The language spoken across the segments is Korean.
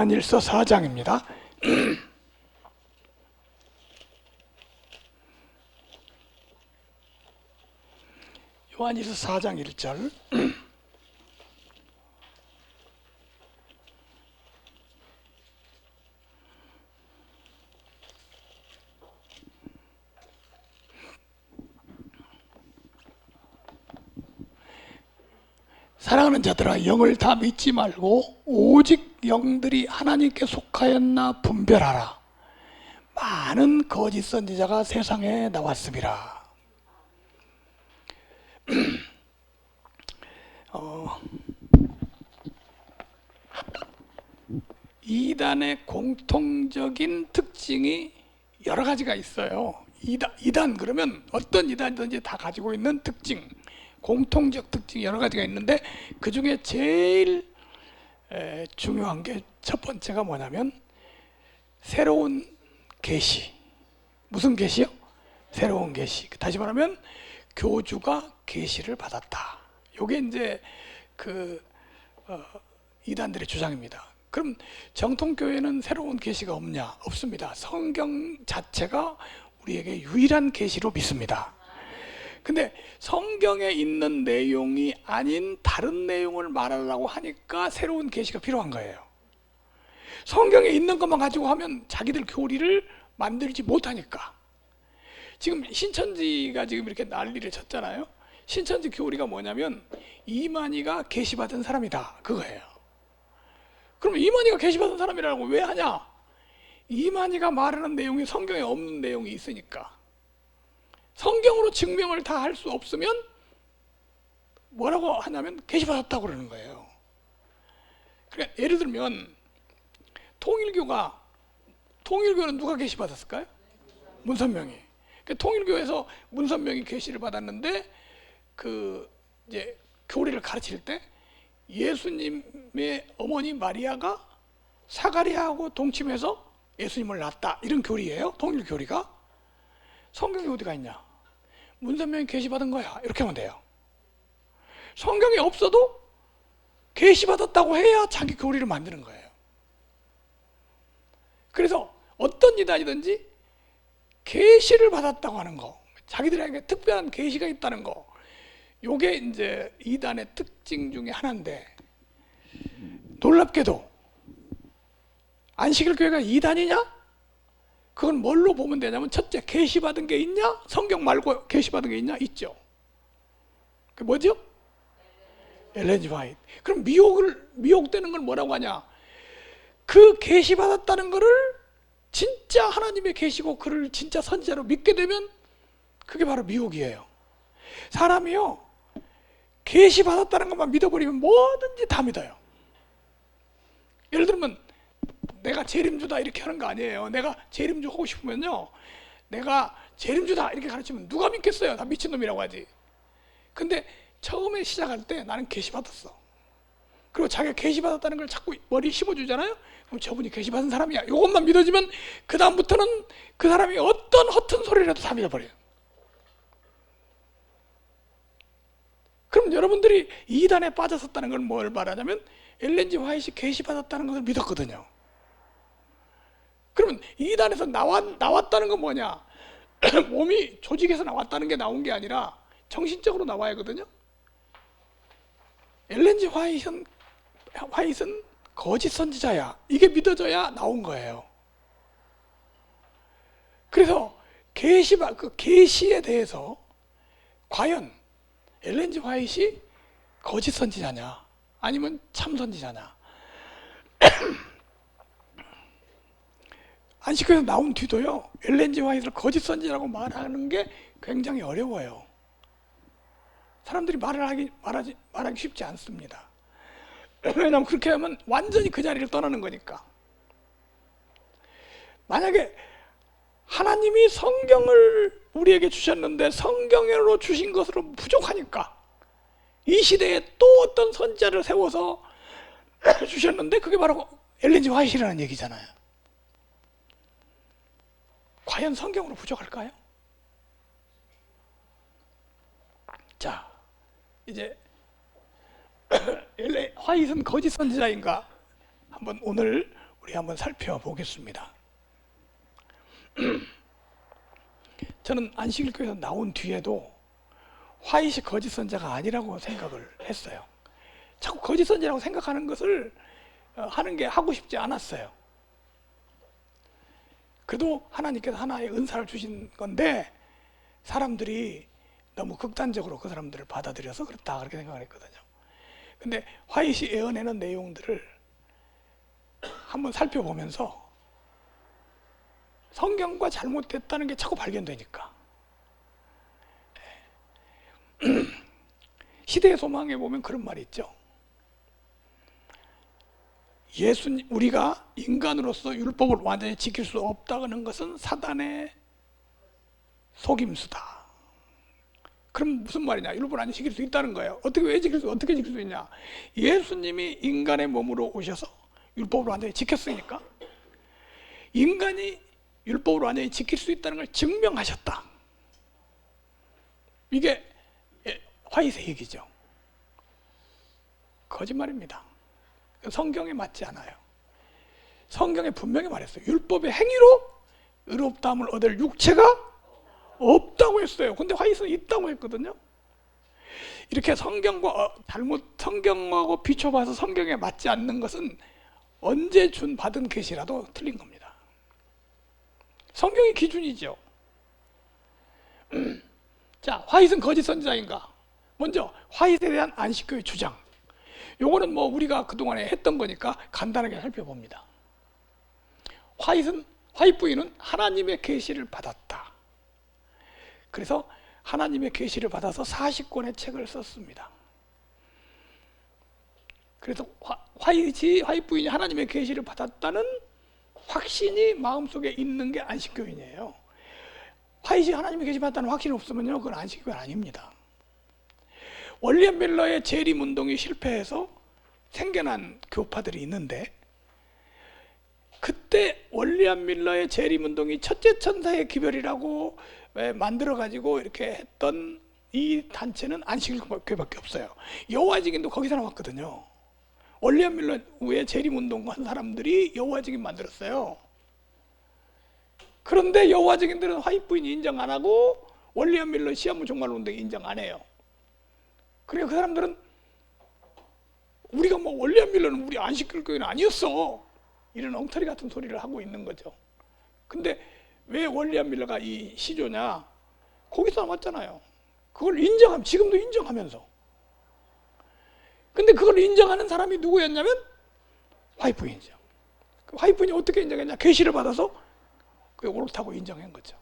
요한일서 4장입니다. 요한일서 4장 1절. 사랑하는 자들아, 영을 다 믿지 말고 오직 영들이 하나님께 속하였나 분별하라. 많은 거짓 선지자가 세상에 나왔습니다. 이단의 공통적인 특징이 여러 가지가 있어요. 이단 그러면 어떤 이단이든지 다 가지고 있는 특징, 공통적 특징이 여러 가지가 있는데 그 중에 제일 중요한 게 첫 번째가 뭐냐면 새로운 계시. 무슨 계시요? 새로운 계시. 다시 말하면 교주가 계시를 받았다. 이게 이제 이단들의 주장입니다. 그럼 정통교회는 새로운 계시가 없냐? 없습니다. 성경 자체가 우리에게 유일한 계시로 믿습니다. 근데 성경에 있는 내용이 아닌 다른 내용을 말하려고 하니까 새로운 계시가 필요한 거예요. 성경에 있는 것만 가지고 하면 자기들 교리를 만들지 못하니까. 지금 신천지가 지금 이렇게 난리를 쳤잖아요. 신천지 교리가 뭐냐면 이만희가 계시받은 사람이다, 그거예요. 그럼 이만희가 계시받은 사람이라고 왜 하냐? 이만희가 말하는 내용이 성경에 없는 내용이 있으니까. 성경으로 증명을 다 할 수 없으면 뭐라고 하냐면 계시받았다고 그러는 거예요. 그러니까 예를 들면 통일교는 누가 계시받았을까요? 문선명이. 그러니까 통일교에서 문선명이 계시를 받았는데 이제 교리를 가르칠 때 예수님의 어머니 마리아가 사가랴하고 동침해서 예수님을 낳았다, 이런 교리예요. 통일교리가. 성경이 어디가 있냐? 문선명이 계시받은 거야, 이렇게 하면 돼요. 성경이 없어도 계시받았다고 해야 자기 교리를 만드는 거예요. 그래서 어떤 이단이든지 계시를 받았다고 하는 거, 자기들에게 특별한 계시가 있다는 거, 요게 이제 이단의 특징 중에 하나인데, 놀랍게도 안식일 교회가 이단이냐? 그건 뭘로 보면 되냐면, 첫째, 계시받은 게 있냐? 성경 말고 계시받은 게 있냐? 있죠. 그 뭐죠? 엘렌 G. 화이트. 그럼 미혹되는 걸 뭐라고 하냐? 그 계시받았다는 거를 진짜 하나님의 계시고 그를 진짜 선지자로 믿게 되면 그게 바로 미혹이에요. 사람이요, 계시받았다는 것만 믿어버리면 뭐든지 다 믿어요. 예를 들면 내가 재림주다 이렇게 하는 거 아니에요. 내가 재림주 하고 싶으면요, 내가 재림주다 이렇게 가르치면 누가 믿겠어요? 다 미친놈이라고 하지. 근데 처음에 시작할 때 나는 계시받았어. 그리고 자기가 계시받았다는 걸 자꾸 머리에 심어주잖아요. 그럼 저분이 계시받은 사람이야, 이것만 믿어지면 그 다음부터는 그 사람이 어떤 허튼 소리라도 다 믿어버려요. 그럼 여러분들이 이단에 빠졌었다는 걸 뭘 말하냐면 엘렌 G. 화이트이 계시받았다는 것을 믿었거든요. 그러면 이단에서 나왔다는 건 뭐냐? 몸이 조직에서 나왔다는 게 나온 게 아니라 정신적으로 나와야 하거든요. 엘렌 G. 화이트는 거짓 선지자야, 이게 믿어져야 나온 거예요. 그래서 계시에 대해서 과연 엘렌 G. 화이트이 거짓 선지자냐 아니면 참 선지자냐? 안식교에서 나온 뒤도요, 엘렌 G. 화이트를 거짓 선지자라고 말하는 게 굉장히 어려워요. 사람들이 말하기 쉽지 않습니다. 왜냐하면 그렇게 하면 완전히 그 자리를 떠나는 거니까. 만약에 하나님이 성경을 우리에게 주셨는데 성경으로 주신 것으로 부족하니까 이 시대에 또 어떤 선지자를 세워서 주셨는데 그게 바로 엘렌 G. 화이트라는 얘기잖아요. 과연 성경으로 부족할까요? 자, 이제 엘렌 화이트는 거짓 선지자인가? 한번 오늘 우리 한번 살펴보겠습니다. 저는 안식일교회에서 나온 뒤에도 화이트 거짓 선자가 아니라고 생각을 했어요. 자꾸 거짓 선자라고 생각하는 것을 하는 게 하고 싶지 않았어요. 그래도 하나님께서 하나의 은사를 주신 건데 사람들이 너무 극단적으로 그 사람들을 받아들여서 그렇다 그렇게 생각을 했거든요. 근데 화이트 예언에는 내용들을 한번 살펴보면서 성경과 잘못됐다는 게 자꾸 발견되니까 시대의 소망에 보면 그런 말이 있죠. 예수님, 우리가 인간으로서 율법을 완전히 지킬 수 없다는 것은 사단의 속임수다. 그럼 무슨 말이냐? 율법을 완전히 지킬 수 있다는 거예요. 어떻게 지킬 수 있냐? 예수님이 인간의 몸으로 오셔서 율법을 완전히 지켰으니까 인간이 율법을 완전히 지킬 수 있다는 걸 증명하셨다. 이게 화이트 얘기죠. 거짓말입니다. 성경에 맞지 않아요. 성경에 분명히 말했어요. 율법의 행위로 의롭다함을 얻을 육체가 없다고 했어요. 근데 화이트는 있다고 했거든요. 이렇게 성경하고 비춰봐서 성경에 맞지 않는 것은 언제 받은 계시라도 틀린 겁니다. 성경이 기준이죠. 자, 화이트는 거짓 선지자인가? 먼저 화이트에 대한 안식교의 주장. 요거는 뭐 우리가 그동안에 했던 거니까 간단하게 살펴봅니다. 화이트 부인은 하나님의 계시를 받았다. 그래서 하나님의 계시를 받아서 40권의 책을 썼습니다. 그래서 화이트 부인이 하나님의 계시를 받았다는 확신이 마음속에 있는 게 안식교인이에요. 화이트 하나님의 계시 받았다는 확신이 없으면요, 그건 안식교인 아닙니다. 월리엄 밀러의 재림 운동이 실패해서 생겨난 교파들이 있는데, 그때 월리엄 밀러의 재림 운동이 첫째 천사의 기별이라고 만들어 가지고 이렇게 했던 이 단체는 안식일교회밖에 없어요. 여호와 증인도 거기서 나왔거든요. 월리엄 밀러의 재림 운동 한 사람들이 여호와 증인 만들었어요. 그런데 여호와 증인들은 화이트 부인이 인정 안 하고 월리엄 밀러 시한부 종말 운동이 인정 안 해요. 그래서 그 사람들은 우리가 뭐 월리엄 밀러는 우리 안식일교회는 아니었어, 이런 엉터리 같은 소리를 하고 있는 거죠. 근데 왜 월리엄 밀러가 이 시조냐? 거기서 나왔잖아요. 그걸 지금도 인정하면서. 근데 그걸 인정하는 사람이 누구였냐면 화이트 부인이죠. 화이트 부인이 어떻게 인정했냐? 계시를 받아서 그게 옳다고 인정한 거죠.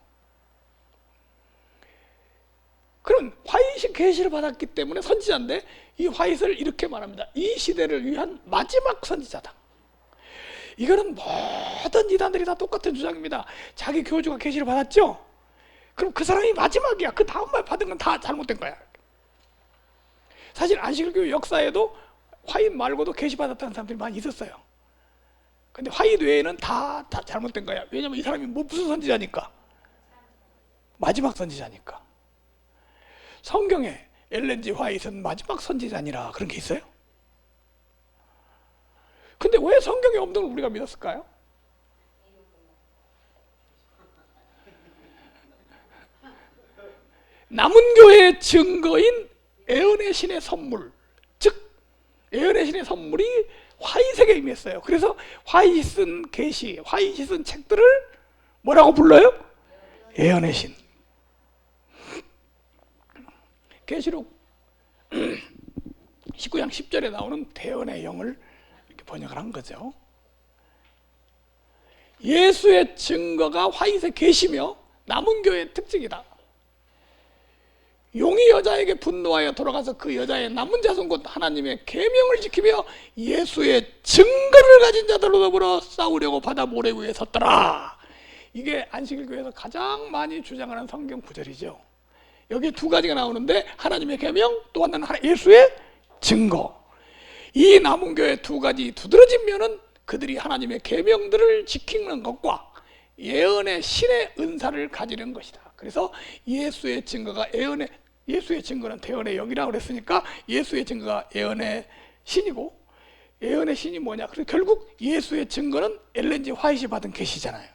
그럼 화이트 계시를 받았기 때문에 선지자인데, 이 화이트를 이렇게 말합니다. 이 시대를 위한 마지막 선지자다. 이거는 모든 이단들이 다 똑같은 주장입니다. 자기 교주가 계시를 받았죠? 그럼 그 사람이 마지막이야. 그 다음 말 받은 건 다 잘못된 거야. 사실 안식일교회 역사에도 화이트 말고도 계시 받았다는 사람들이 많이 있었어요. 근데 화이트 외에는 다 잘못된 거야. 왜냐면 이 사람이 무슨 선지자니까? 마지막 선지자니까. 성경에 엘렌 G 화이트는 마지막 선지자니라 그런 게 있어요? 근데 왜 성경에 없는 걸 우리가 믿었을까요? 남은 교회의 증거인 예언의 신의 선물, 즉 예언의 신의 선물이 화이트에게 임했어요. 그래서 화이트 쓴 계시, 화이트 쓴 책들을 뭐라고 불러요? 예언의 신. 계시록 19장 10절에 나오는 대언의 영을 이렇게 번역을 한 거죠. 예수의 증거가 화이트의 계시며 남은 교회의 특징이다. 용이 여자에게 분노하여 돌아가서 그 여자의 남은 자손 곧 하나님의 계명을 지키며 예수의 증거를 가진 자들로 더불어 싸우려고 바다 모래 위에 섰더라. 이게 안식일교회에서 가장 많이 주장하는 성경 구절이죠. 여기 두 가지가 나오는데, 하나님의 계명, 또 하나는 예수의 증거. 이 남은 교회 두 가지 두드러진 면은 그들이 하나님의 계명들을 지키는 것과 예언의 신의 은사를 가지는 것이다. 그래서 예수의 증거가 예수의 증거는 대언의 영이라고 그랬으니까 예수의 증거가 예언의 신이고, 예언의 신이 뭐냐? 그래서 결국 예수의 증거는 엘렌 G 화이트이 받은 계시잖아요.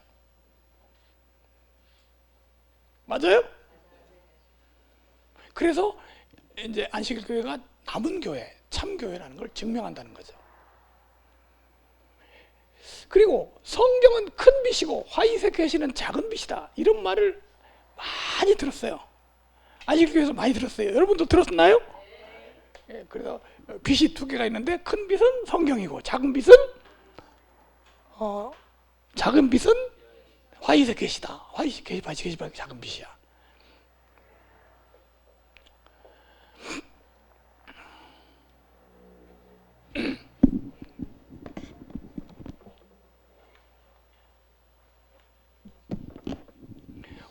맞아요? 그래서 이제 안식일 교회가 남은 교회, 참 교회라는 걸 증명한다는 거죠. 그리고 성경은 큰 빛이고 화이트의 계시는 작은 빛이다, 이런 말을 많이 들었어요. 안식일 교회에서 많이 들었어요. 여러분도 들었나요? 예, 그래서 빛이 두 개가 있는데 큰 빛은 성경이고 작은 빛은 화이트의 계시다. 화이트의 계시 작은 빛이야.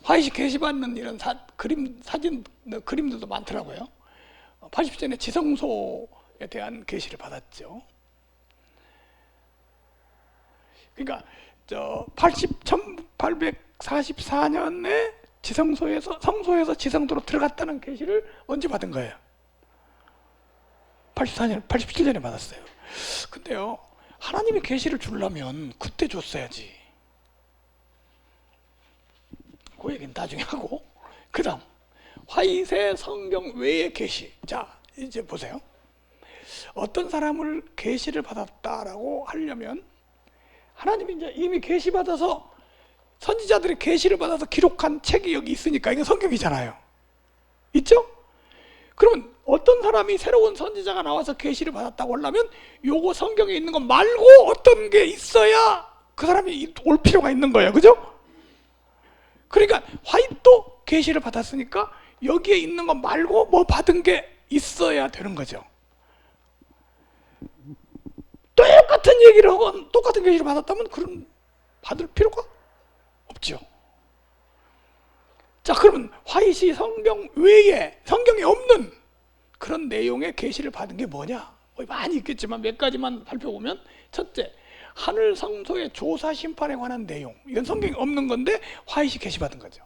화이트 계시받는 이런 사진, 그림들도 많더라고요. 80전에 지성소에 대한 계시를 받았죠. 그러니까 1844년에 성소에서 지성소로 들어갔다는 계시를 언제 받은 거예요? 87년에 받았어요. 근데요, 하나님이 계시를 주려면 그때 줬어야지. 그 얘기는 나중에 하고, 그 다음 화이트의 성경 외의 계시. 자, 이제 보세요. 어떤 사람을 계시를 받았다라고 하려면 하나님이 이제 이미 계시 받아서, 선지자들이 계시를 받아서 기록한 책이 여기 있으니까 이게 성경이잖아요. 있죠? 그러면 어떤 사람이 새로운 선지자가 나와서 계시를 받았다고 하려면 요거 성경에 있는 것 말고 어떤 게 있어야 그 사람이 올 필요가 있는 거예요. 그죠? 그러니까 화이트도 계시를 받았으니까 여기에 있는 것 말고 뭐 받은 게 있어야 되는 거죠. 똑같은 얘기를 하고 똑같은 계시를 받았다면 그런 받을 필요가 없죠. 자, 그러면 화이트이 성경 외에, 성경에 없는 그런 내용의 계시를 받은 게 뭐냐? 많이 있겠지만 몇 가지만 살펴보면, 첫째, 하늘 성소의 조사 심판에 관한 내용. 이건 성경에 없는 건데 화이트이 계시 받은 거죠.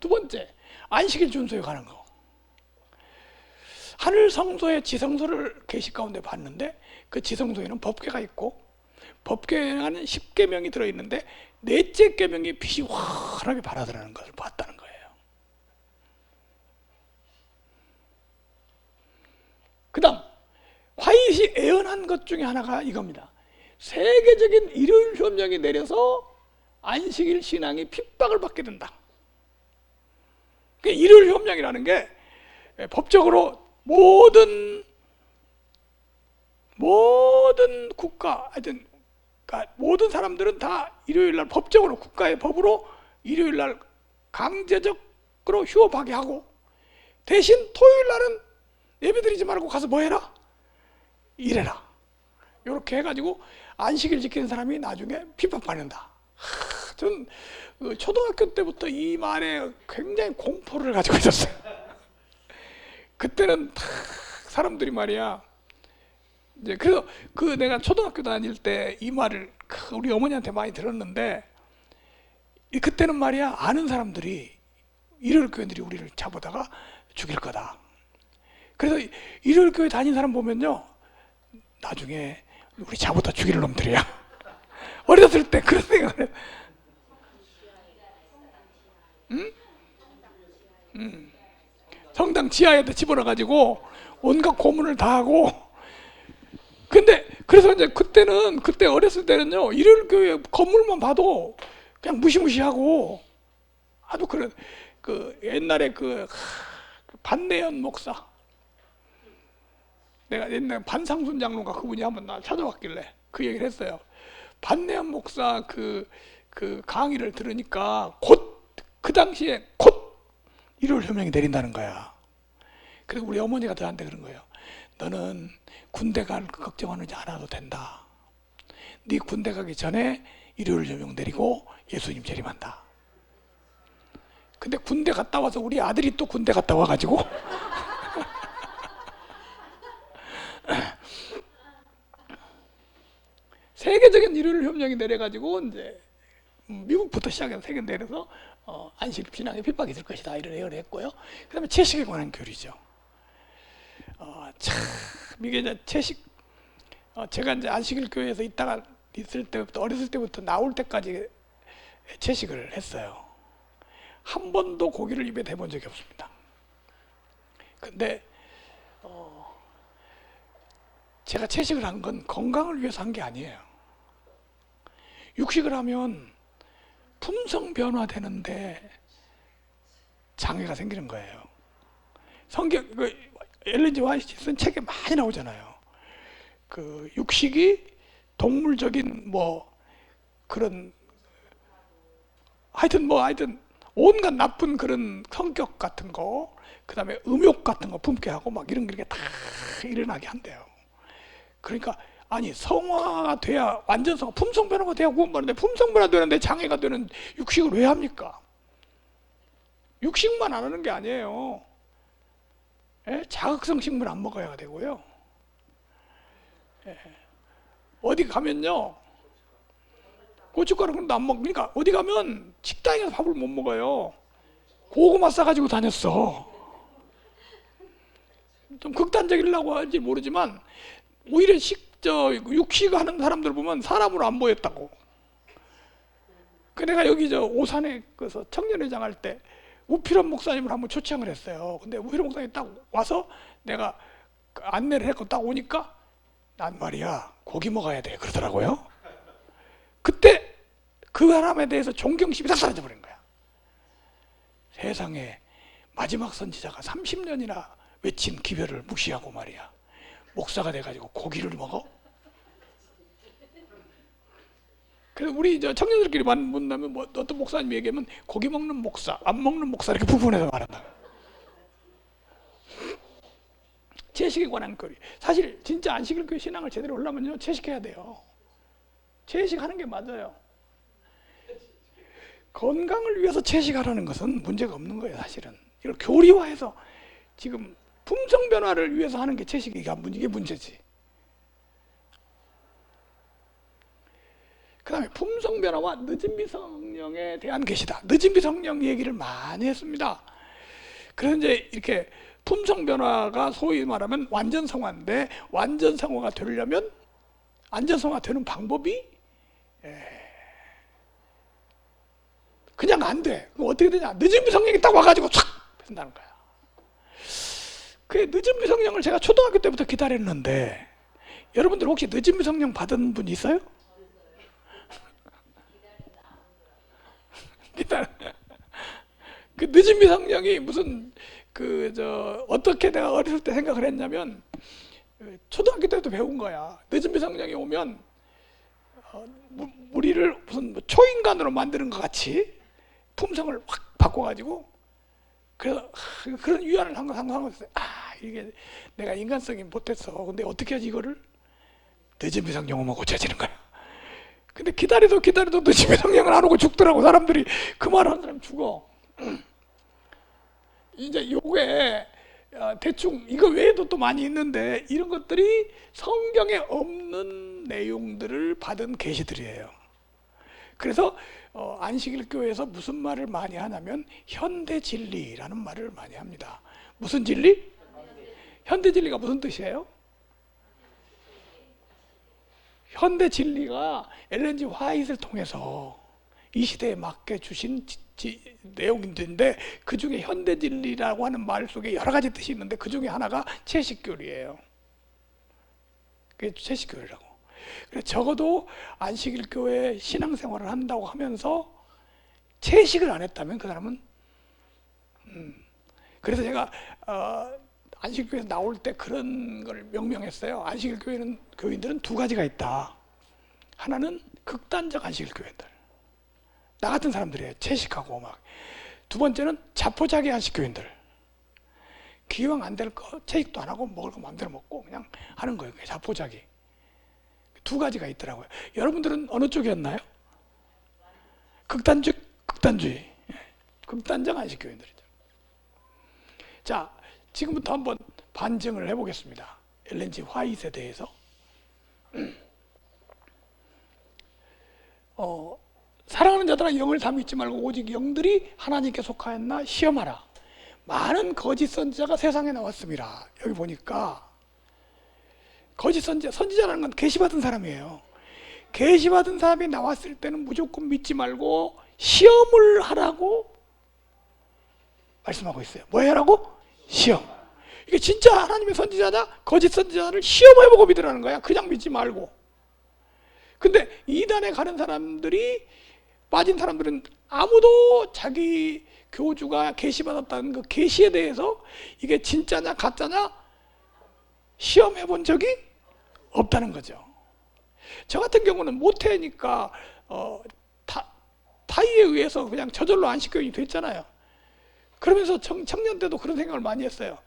두 번째, 안식일 준수에 관한 거. 하늘 성소의 지성소를 계시 가운데 봤는데 그 지성소에는 법궤가 있고 법궤에는 10계명이 들어있는데 넷째 계명이 빛이 환하게 발하더라는 것을 봤다는 거예요. 그 다음 화이트이 예언한 것 중에 하나가 이겁니다. 세계적인 일요일 협령이 내려서 안식일 신앙이 핍박을 받게 된다. 일요일 협령이라는 게 법적으로 모든 국가, 하여튼 모든 사람들은 다 일요일날 법적으로, 국가의 법으로 일요일날 강제적으로 휴업하게 하고, 대신 토요일날은 예배드리지 말고 가서 뭐 해라? 일해라. 이렇게 해가지고 안식일 지키는 사람이 나중에 핍박받는다. 전 초등학교 때부터 이 말에 굉장히 공포를 가지고 있었어요. 그때는 사람들이 말이야, 이제 그래서 내가 초등학교 다닐 때 이 말을 우리 어머니한테 많이 들었는데, 그때는 말이야, 아는 사람들이 일요일 교회들이 우리를 잡아다가 죽일 거다. 그래서 일요일 교회 다닌 사람 보면요, 나중에 우리 잡아다 죽일 놈들이야. 어렸을 때 그런 생각을 해요. 성당 지하에다 집어넣어가지고 온갖 고문을 다 하고. 근데 그래서 이제 그때 어렸을 때는요, 일요일 교회 건물만 봐도 그냥 무시무시하고, 아주 옛날에 반내연 목사, 내가 옛날에 반상순 장로가 그분이 한번 나 찾아왔길래 그 얘기를 했어요. 반내연 목사 그 강의를 들으니까 그 당시에 곧 일요일 협령이 내린다는 거야. 그리고 우리 어머니가 저한테 그런 거예요. 너는 군대 갈 걱정하지 않아도 된다. 네 군대 가기 전에 일요일 협령 내리고 예수님 재림한다. 근데 군대 갔다 와서 우리 아들이 또 군대 갔다 와가지고 세계적인 일요일 협령이 내려가지고 이제 미국부터 시작해서 세계 내려서 안식 신앙의 핍박이 있을 것이다, 이런 예언을 했고요. 그 다음에 채식에 관한 교리죠. 참 이게 이제 채식, 제가 이제 안식일 교회에서 있을 때부터, 어렸을 때부터 나올 때까지 채식을 했어요. 한 번도 고기를 입에 대본 적이 없습니다. 근데 제가 채식을 한 건 건강을 위해서 한 게 아니에요. 육식을 하면 품성 변화되는데 장애가 생기는 거예요. 엘렌 G 화이트 쓴 책에 많이 나오잖아요. 그 육식이 동물적인 그런 하여튼 온갖 나쁜 그런 성격 같은 거, 그 다음에 음욕 같은 거 품게 하고 막 이런 게 다 일어나게 한대요. 그러니까 아니 성화가 돼야, 완전 성화, 품성 변화가 돼야 구원받는데, 품성 변화 되는데 장애가 되는 육식을 왜 합니까? 육식만 안 하는 게 아니에요. 자극성 식물 안 먹어야 되고요. 어디 가면요, 고춧가루 그런 거 안 먹으니까 어디 가면 식당에 가서 밥을 못 먹어요. 고구마 싸가지고 다녔어. 좀 극단적이려고 할지 모르지만 오히려 육식 하는 사람들 보면 사람으로 안 보였다고. 내가 여기 오산에 그래서 청년회장 할 때 우필원 목사님을 한번 초청을 했어요. 근데 우필원 목사님이 딱 와서 내가 안내를 했고 딱 오니까 난 말이야 고기 먹어야 돼 그러더라고요. 그때 그 사람에 대해서 존경심이 싹 사라져 버린 거야. 세상에 마지막 선지자가 30년이나 외친 기별을 무시하고 말이야 목사가 돼가지고 고기를 먹어? 그래서 우리 청년들끼리 만나면 어떤 목사님이 얘기하면 고기 먹는 목사, 안 먹는 목사 이렇게 부분해서 말한다. 채식에 관한 교리. 사실 진짜 안식일 교회 신앙을 제대로 하려면요 채식해야 돼요. 채식하는 게 맞아요. 건강을 위해서 채식하라는 것은 문제가 없는 거예요. 사실은 이걸 교리화해서 지금 품성 변화를 위해서 하는 게 채식이게 문제지. 그 다음에 품성 변화와 늦은 미성령에 대한 계시다. 늦은 미성령 얘기를 많이 했습니다. 그래서 이제 이렇게 품성 변화가 소위 말하면 완전 성화인데, 완전 성화가 되려면 완전 성화 되는 방법이 그냥 안 돼. 그럼 어떻게 되냐? 늦은 미성령이 딱 와가지고 촥 된다는 거야. 그 늦은 미성령을 제가 초등학교 때부터 기다렸는데, 여러분들 혹시 늦은 미성령 받은 분 있어요? 그 늦은 미성령이 무슨 어떻게 내가 어렸을 때 생각을 했냐면, 초등학교 때부터 배운 거야. 늦은 미성령이 오면 우리를 무슨 초인간으로 만드는 것 같이 품성을 확 바꿔가지고, 그래서 그런 위안을 항상 하고 있어요. 이게 내가 인간성이 못했어. 근데 어떻게 하지 이거를? 늦은 미성령 오면 고쳐지는 거야. 근데 기다려도 늦은 미성령을 안 오고 죽더라고. 사람들이 그 말 하는 사람 죽어. 이제 요게 대충 이거 외에도 또 많이 있는데, 이런 것들이 성경에 없는 내용들을 받은 계시들이에요. 그래서 안식일 교회에서 무슨 말을 많이 하냐면 현대 진리라는 말을 많이 합니다. 무슨 진리? 현대 진리가 무슨 뜻이에요? 현대 진리가 엘렌 G 화이트를 통해서 이 시대에 맞게 주신 내용인데, 그 중에 현대 진리라고 하는 말 속에 여러 가지 뜻이 있는데 그 중에 하나가 채식교리예요. 그게 채식교리라고. 그래서 적어도 안식일 교회 신앙생활을 한다고 하면서 채식을 안 했다면 그 사람은 그래서 제가 안식일 교회에서 나올 때 그런 걸 명명했어요. 안식일 교인들은 두 가지가 있다. 하나는 극단적 안식일 교인들, 나 같은 사람들이에요. 채식하고 막. 두 번째는 자포자기 안식 교인들. 기왕 안 될 거 채식도 안 하고 먹을 거 마음대로 먹고 그냥 하는 거예요. 자포자기. 두 가지가 있더라고요. 여러분들은 어느 쪽이었나요? 극단주의. 극단적 안식 교인들이죠. 자, 지금부터 한번 반증을 해보겠습니다. 엘렌 G 화이트에 대해서. 사랑하는 자들아 영을 다 믿지 말고 오직 영들이 하나님께 속하였나 시험하라. 많은 거짓 선지자가 세상에 나왔습니다. 여기 보니까 거짓 선지자라는 건 계시받은 사람이에요. 계시받은 사람이 나왔을 때는 무조건 믿지 말고 시험을 하라고 말씀하고 있어요. 뭐 하라고? 시험. 이게 진짜 하나님의 선지자냐? 거짓 선지자를 시험해보고 믿으라는 거야. 그냥 믿지 말고. 근데 이단에 가는 사람들이, 빠진 사람들은 아무도 자기 교주가 계시받았다는 그 계시에 대해서 이게 진짜냐 가짜냐 시험해본 적이 없다는 거죠. 저 같은 경우는 모태니까 타이에 의해서 그냥 저절로 안식교인이 됐잖아요. 그러면서 청년 때도 그런 생각을 많이 했어요.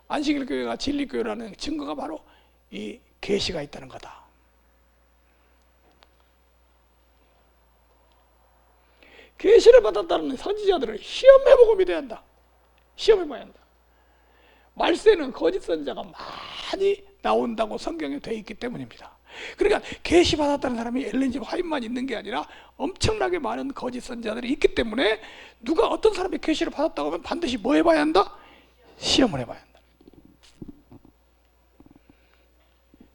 안식일교회가 진리교회라는 증거가 바로 이 계시가 있다는 거다. 계시를 받았다는 선지자들을 시험해보고 믿어야 한다. 시험해봐야 한다. 말세는 거짓 선지자가 많이 나온다고 성경에 되어 있기 때문입니다. 그러니까 계시 받았다는 사람이 엘렌 G 화이트만 있는 게 아니라 엄청나게 많은 거짓 선지자들이 있기 때문에 누가 어떤 사람이 계시를 받았다고 하면 반드시 뭐 해봐야 한다? 시험을 해봐야 한다.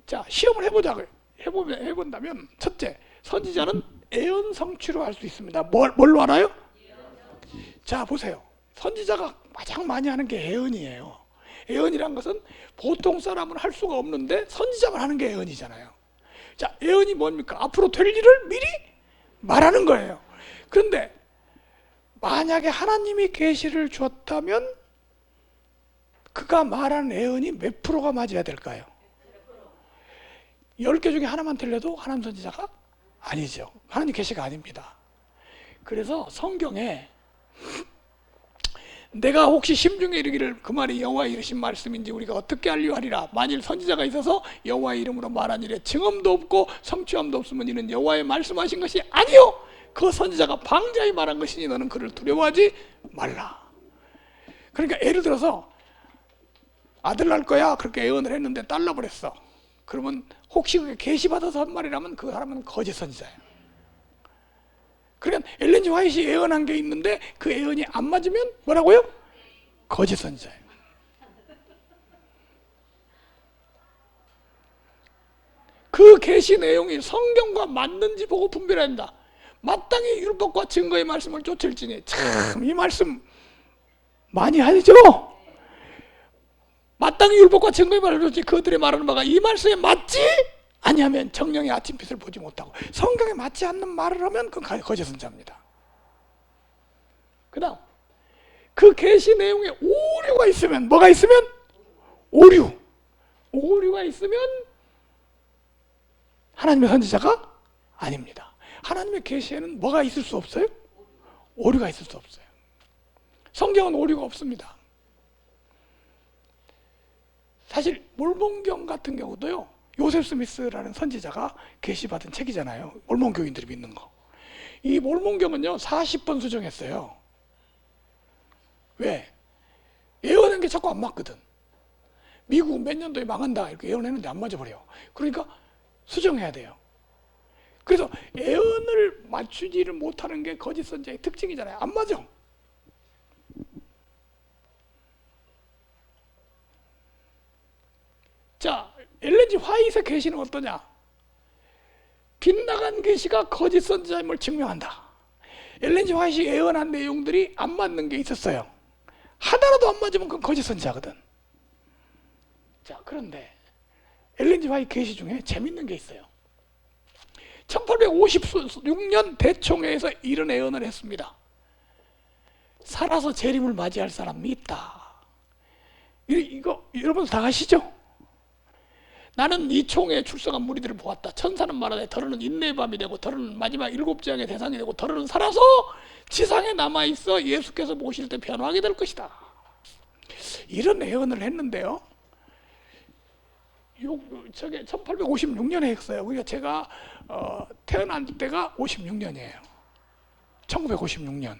자, 시험을 해본다면 첫째, 선지자는 예언 성취로 할 수 있습니다. 뭘로 알아요? 자, 보세요. 선지자가 가장 많이 하는 게 예언이에요. 예언이란 것은 보통 사람은 할 수가 없는데 선지자만 하는 게 예언이잖아요. 자, 예언이 뭡니까? 앞으로 될 일을 미리 말하는 거예요. 그런데 만약에 하나님이 계시를 주었다면 그가 말하는 예언이 몇 프로가 맞아야 될까요? 10개 중에 하나만 틀려도 하나님 선지자가 아니죠. 하나님 계시가 아닙니다. 그래서 성경에 내가 혹시 심중에 이르기를 그 말이 여호와의 이르신 말씀인지 우리가 어떻게 알리하리라. 만일 선지자가 있어서 여호와의 이름으로 말한 일에 증언도 없고 성취함도 없으면 이는 여호와의 말씀하신 것이 아니요 그 선지자가 방자히 말한 것이니 너는 그를 두려워하지 말라. 그러니까 예를 들어서 아들 낳을 거야 그렇게 예언을 했는데 딸 낳아버렸어. 그러면 혹시 그게 계시받아서 한 말이라면 그 사람은 거짓 선지자예요. 그러니까 엘렌 G 화이트이 예언한 게 있는데 그 예언이 안 맞으면 뭐라고요? 거짓 선지자예요. 그 계시 내용이 성경과 맞는지 보고 분별해야 한다. 마땅히 율법과 증거의 말씀을 쫓을지니 참 이 말씀 많이 하죠. 마땅히 율법과 증거의 말을 쫓지 그들의 말하는 바가 이 말씀에 맞지 아니하면 정령의 아침빛을 보지 못하고 성경에 맞지 않는 말을 하면 그건 거짓 선지자입니다. 그 다음 그 계시 내용에 오류가 있으면 뭐가 있으면? 오류가 있으면 하나님의 선지자가 아닙니다. 하나님의 계시에는 뭐가 있을 수 없어요? 오류가 있을 수 없어요. 성경은 오류가 없습니다. 사실 몰몬경 같은 경우도요, 요셉 스미스라는 선지자가 계시받은 책이잖아요. 몰몬교인들이 믿는 거. 이 몰몬경은요 40번 수정했어요. 왜? 예언한 게 자꾸 안 맞거든. 미국은 몇 년도에 망한다 이렇게 예언했는데 안 맞아버려. 그러니까 수정해야 돼요. 그래서 예언을 맞추지를 못하는 게 거짓 선지자의 특징이잖아요. 안 맞아. 자, 엘렌 G 화이트의 계시는 어떠냐? 빗나간 계시가 거짓 선지자임을 증명한다. 엘렌 G 화이트이 예언한 내용들이 안 맞는 게 있었어요. 하나라도 안 맞으면 그건 거짓 선지자거든. 자, 그런데 엘렌 G 화이트 계시 중에 재밌는 게 있어요. 1856년 대총회에서 이런 예언을 했습니다. 살아서 재림을 맞이할 사람이 있다. 이거 여러분 다 아시죠? 나는 이 총회에 출석한 무리들을 보았다. 천사는 말하되 더러는 인내의 밤이 되고 더러는 마지막 7재앙의 대상이 되고 더러는 살아서 지상에 남아있어 예수께서 모실 때 변화하게 될 것이다. 이런 예언을 했는데요, 저게 1856년에 했어요. 그러니까 제가 태어난 때가 56년이에요. 1956년.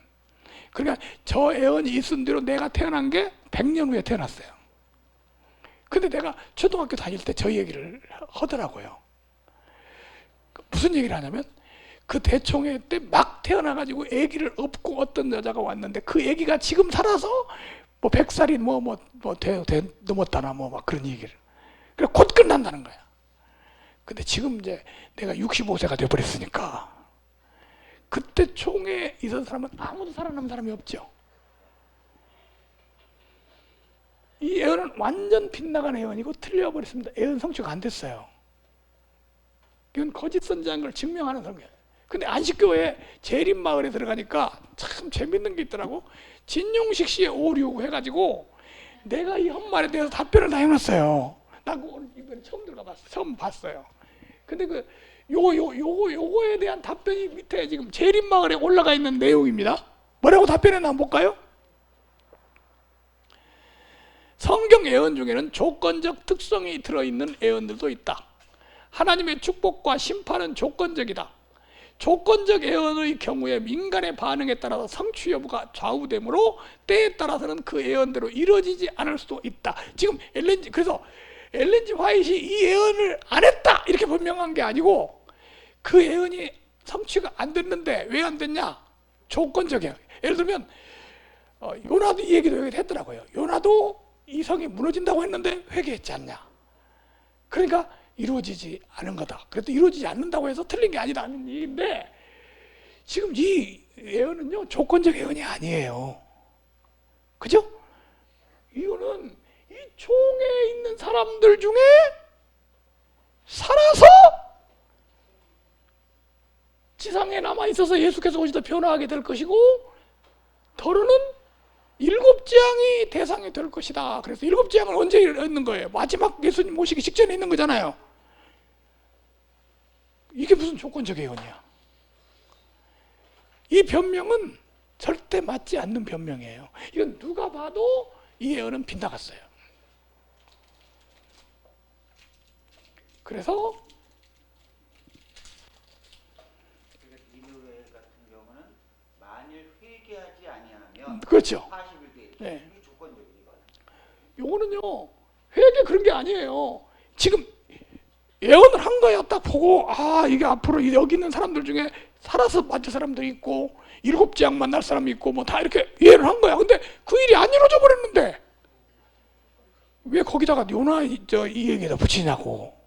그러니까 저 예언이 있은 대로 내가 태어난 게 100년 후에 태어났어요. 근데 내가 초등학교 다닐 때 저 얘기를 하더라고요. 무슨 얘기를 하냐면 그 대총회 때 막 태어나가지고 아기를 업고 어떤 여자가 왔는데 그 아기가 지금 살아서 뭐 100살이 넘었다나 뭐 막 그런 얘기를. 그래 곧 끝난다는 거야. 근데 지금 이제 내가 65세가 돼버렸으니까 그때 총에 있던 사람은 아무도 살아남은 사람이 없죠. 이 예언은 완전 빗나간 예언이고 틀려버렸습니다. 예언 성취가 안 됐어요. 이건 거짓 선지자인 걸 증명하는 성경. 근데 안식교회 재림마을에 들어가니까 참 재밌는 게 있더라고. 진용식 씨의 오류 해가지고 내가 이 헛말에 대해서 답변을 다 해놨어요. 나 그거 이번에 처음 봤어요. 근데 요거에 대한 답변이 밑에 지금 재림마을에 올라가 있는 내용입니다. 뭐라고 답변했나 한번 볼까요? 성경 예언 중에는 조건적 특성이 들어있는 예언들도 있다. 하나님의 축복과 심판은 조건적이다. 조건적 예언의 경우에 민간의 반응에 따라서 성취 여부가 좌우되므로 때에 따라서는 그 예언대로 이루어지지 않을 수도 있다. 지금 그래서 엘렌 G 화이트이 이 예언을 안 했다 이렇게 분명한 게 아니고 그 예언이 성취가 안 됐는데 왜 안 됐냐? 조건적이야. 예를 들면 요나도 이 얘기도 했더라고요. 요나도 이 성이 무너진다고 했는데 회개했지 않냐. 그러니까 이루어지지 않은 거다. 그래도 이루어지지 않는다고 해서 틀린 게 아니다는 얘기인데 지금 이 예언은요 조건적 예언이 아니에요. 그죠? 이거는 이 총에 있는 사람들 중에 살아서 지상에 남아있어서 예수께서 오시다 변화하게 될 것이고 더러는 7재앙이 대상이 될 것이다. 그래서 7재앙은 언제 있는 거예요? 마지막 예수님 오시기 직전에 있는 거잖아요. 이게 무슨 조건적 예언이야? 이 변명은 절대 맞지 않는 변명이에요. 이건 누가 봐도 이 예언은 빗나갔어요. 그래서 이노엘 같은 경우는 만일 회개하지 아니하면 그렇죠. 40일 뒤에 네. 이게 조건적이거든요. 요거는요 회개 그런 게 아니에요. 지금 예언을 한 거야. 딱 보고 이게 앞으로 여기 있는 사람들 중에 살아서 맞을 사람도 있고 7재앙 만날 사람이 있고 뭐 다 이렇게 예언을 한 거야. 근데 그 일이 안 이루어져 버렸는데 왜 거기다가 요나 이 얘기에다 붙이냐고.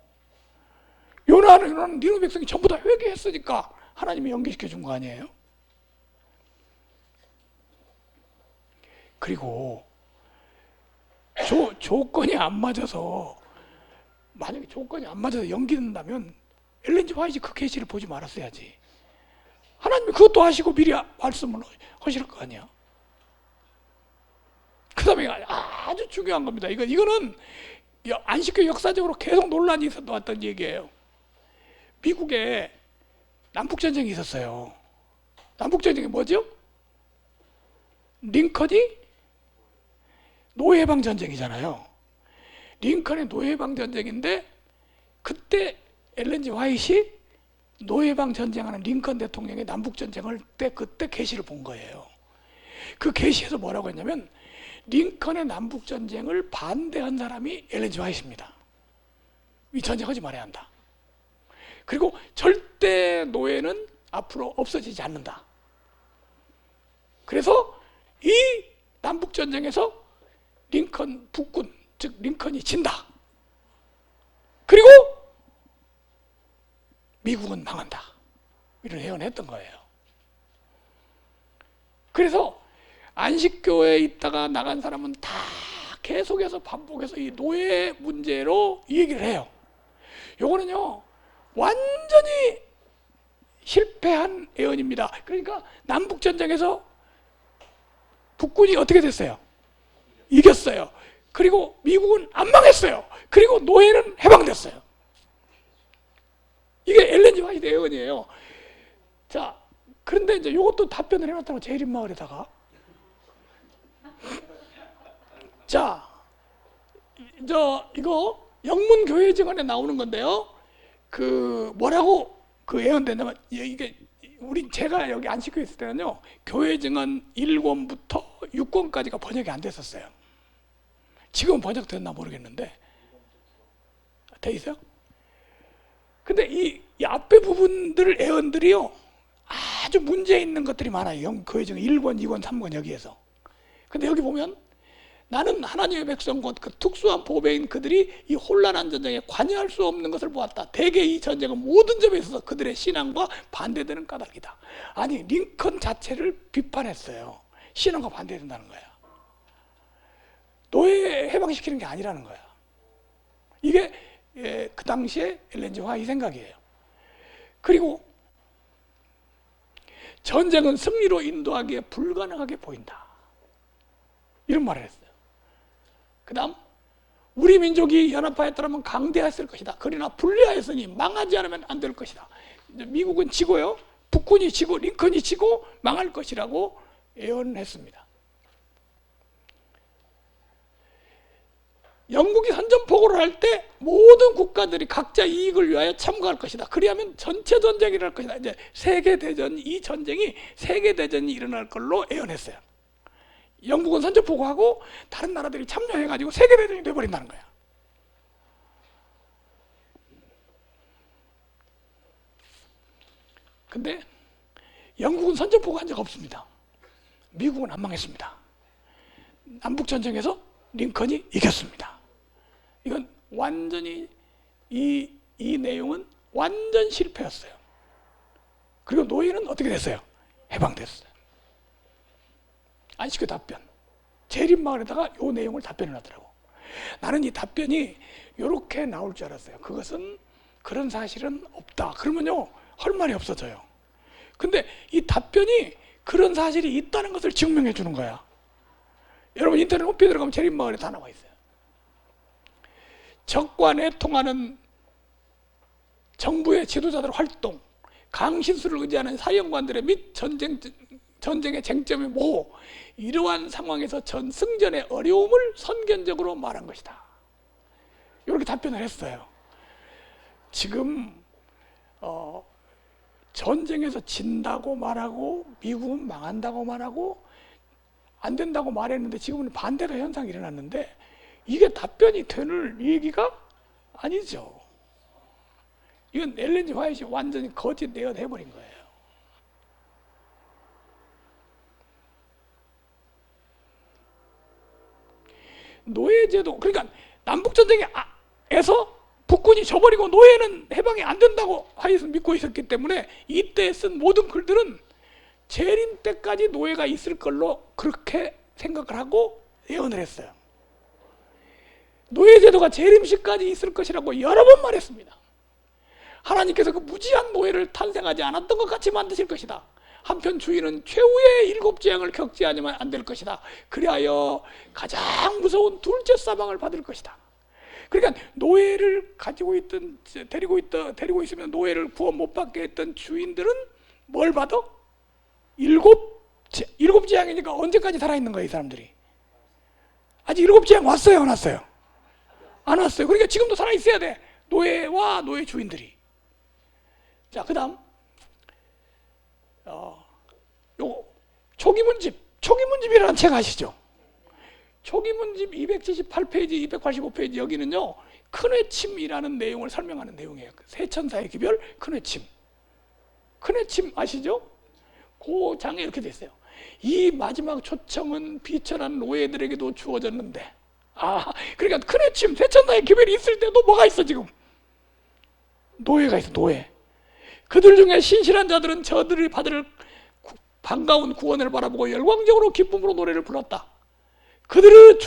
요나는 니누 백성이 전부 다 회개했으니까 하나님이 연기시켜 준 거 아니에요? 그리고 조건이 안 맞아서 만약에 조건이 안 맞아서 연기된다면 엘렌 G 화이트 그 계시를 보지 말았어야지. 하나님이 그것도 하시고 미리 말씀을 하실 거 아니야. 그 다음에 아주 중요한 겁니다. 이거는 안식교 역사적으로 계속 논란이 있었던 얘기예요. 미국에 남북전쟁이 있었어요. 남북전쟁이 뭐죠? 링컨이 노예방전쟁이잖아요. 링컨의 노예방전쟁인데 그때 엘렌 G 화이트이 노예방전쟁하는 링컨 대통령의 남북전쟁을 그때 계시를 본 거예요. 그 계시에서 뭐라고 했냐면 링컨의 남북전쟁을 반대한 사람이 엘렌 G 화이트입니다. 이 전쟁하지 말아야 한다. 그리고 절대 노예는 앞으로 없어지지 않는다. 그래서 이 남북전쟁에서 링컨 북군, 즉 링컨이 진다. 그리고 미국은 망한다. 이런 예언을 했던 거예요. 그래서 안식교회에 있다가 나간 사람은 다 계속해서 반복해서 이 노예 문제로 이 얘기를 해요. 요거는요 완전히 실패한 예언입니다. 그러니까 남북전쟁에서 북군이 어떻게 됐어요? 이겼어요. 그리고 미국은 안 망했어요. 그리고 노예는 해방됐어요. 이게 엘렌 G 화이트 예언이에요. 자, 그런데 이제 이것도 답변을 해놨다고 재림마을에다가. 자, 이거 영문교회 증언에 나오는 건데요. 뭐라고 예언됐냐면 이게 제가 여기 안식교에 있을 때는요 교회 증언 1권부터 6권까지가 번역이 안 됐었어요. 지금 번역됐나 모르겠는데 돼 있어요? 근데 이 앞에 부분들 예언들이요 아주 문제 있는 것들이 많아요. 교회 증언 1권, 2권, 3권 여기에서. 근데 여기 보면 나는 하나님의 백성 곧 그 특수한 보배인 그들이 이 혼란한 전쟁에 관여할 수 없는 것을 보았다. 대개 이 전쟁은 모든 점에 있어서 그들의 신앙과 반대되는 까닭이다. 아니 링컨 자체를 비판했어요. 신앙과 반대된다는 거야. 노예 해방시키는 게 아니라는 거야. 이게 그 당시에 엘렌 G 화이트 생각이에요. 그리고 전쟁은 승리로 인도하기에 불가능하게 보인다. 이런 말을 했어요. 그 다음 우리 민족이 연합하였더라면 강대했을 것이다. 그러나 분리하였으니 망하지 않으면 안 될 것이다. 이제 미국은 지고요. 북군이 지고 링컨이 지고 망할 것이라고 예언했습니다. 영국이 선전포고를 할 때 모든 국가들이 각자 이익을 위하여 참가할 것이다. 그리하면 전체 전쟁이 일어날 것이다. 이제 세계대전, 이 전쟁이 세계대전이 일어날 걸로 예언했어요. 영국은 선전포고하고 다른 나라들이 참여해가지고 세계대전이 돼버린다는 거야. 근데 영국은 선전포고한 적 없습니다. 미국은 안 망했습니다. 남북전쟁에서 링컨이 이겼습니다. 이건 완전히 이 내용은 완전 실패였어요. 그리고 노예는 어떻게 됐어요? 해방됐어요. 안식교 답변. 재림마을에다가 이 내용을 답변해 놨더라고. 나는 이 답변이 이렇게 나올 줄 알았어요. 그것은 그런 사실은 없다. 그러면요 할 말이 없어져요. 근데 이 답변이 그런 사실이 있다는 것을 증명해 주는 거야. 여러분 인터넷 홈페이지 들어가면 재림마을에 다 나와 있어요. 적과 내통하는 정부의 지도자들 활동, 강신수를 의지하는 사령관들의 및 전쟁의 쟁점의 모호, 이러한 상황에서 전승전의 어려움을 선견적으로 말한 것이다. 이렇게 답변을 했어요. 지금 전쟁에서 진다고 말하고 미국은 망한다고 말하고 안 된다고 말했는데 지금은 반대가 현상이 일어났는데 이게 답변이 되는 얘기가 아니죠. 이건 엘렌 G 화이트이 완전히 거짓 내어내버린 거예요. 노예제도, 그러니까 남북전쟁에서 북군이 져버리고 노예는 해방이 안 된다고 화이트는 믿고 있었기 때문에 이때 쓴 모든 글들은 재림 때까지 노예가 있을 걸로 그렇게 생각을 하고 예언을 했어요. 노예제도가 재림 시까지 있을 것이라고 여러 번 말했습니다. 하나님께서 그 무지한 노예를 탄생하지 않았던 것 같이 만드실 것이다. 한편 주인은 최후의 7 재앙을 겪지 않으면 안 될 것이다. 그리하여 가장 무서운 둘째 사방을 받을 것이다. 그러니까 노예를 가지고 있던 데리고 있으면 노예를 구원 못 받게 했던 주인들은 뭘 받아? 7 재앙이니까 언제까지 살아있는 거예요, 이 사람들이? 아직 7 재앙 왔어요, 안 왔어요? 안 왔어요. 그러니까 지금도 살아있어야 돼. 노예와 노예 주인들이. 자, 그 다음 요거 초기문집이라는 책 아시죠? 초기문집 278페이지, 285페이지 여기는요 큰회침이라는 내용을 설명하는 내용이에요. 세천사의 기별, 큰회침. 큰회침 아시죠? 그 장에 이렇게 돼 있어요. 이 마지막 초청은 비천한 노예들에게도 주어졌는데, 그러니까 큰회침, 세천사의 기별이 있을 때도 뭐가 있어 지금? 노예가 있어, 노예. 그들 중에 신실한 자들은 저들이 받을 반가운 구원을 바라보고 열광적으로 기쁨으로 노래를 불렀다. 그들의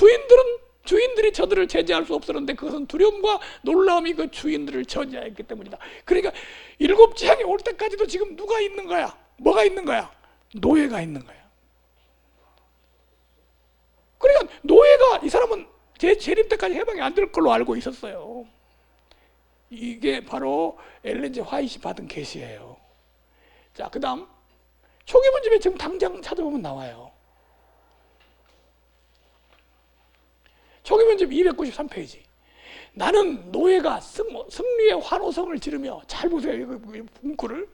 주인들이 저들을 제지할 수 없었는데 그것은 두려움과 놀라움이 그 주인들을 저지하였기 때문이다. 그러니까 7 재앙이 올 때까지도 지금 누가 있는 거야? 뭐가 있는 거야? 노예가 있는 거야. 그러니까 노예가, 이 사람은 재림 때까지 해방이 안 될 걸로 알고 있었어요. 이게 바로 엘렌 G 화이트이 받은 계시예요. 자, 그 다음 초기문집에 지금 당장 찾아보면 나와요. 초기문집 293페이지. 나는 노예가 승리의 환호성을 지르며, 잘 보세요, 이거 문구를.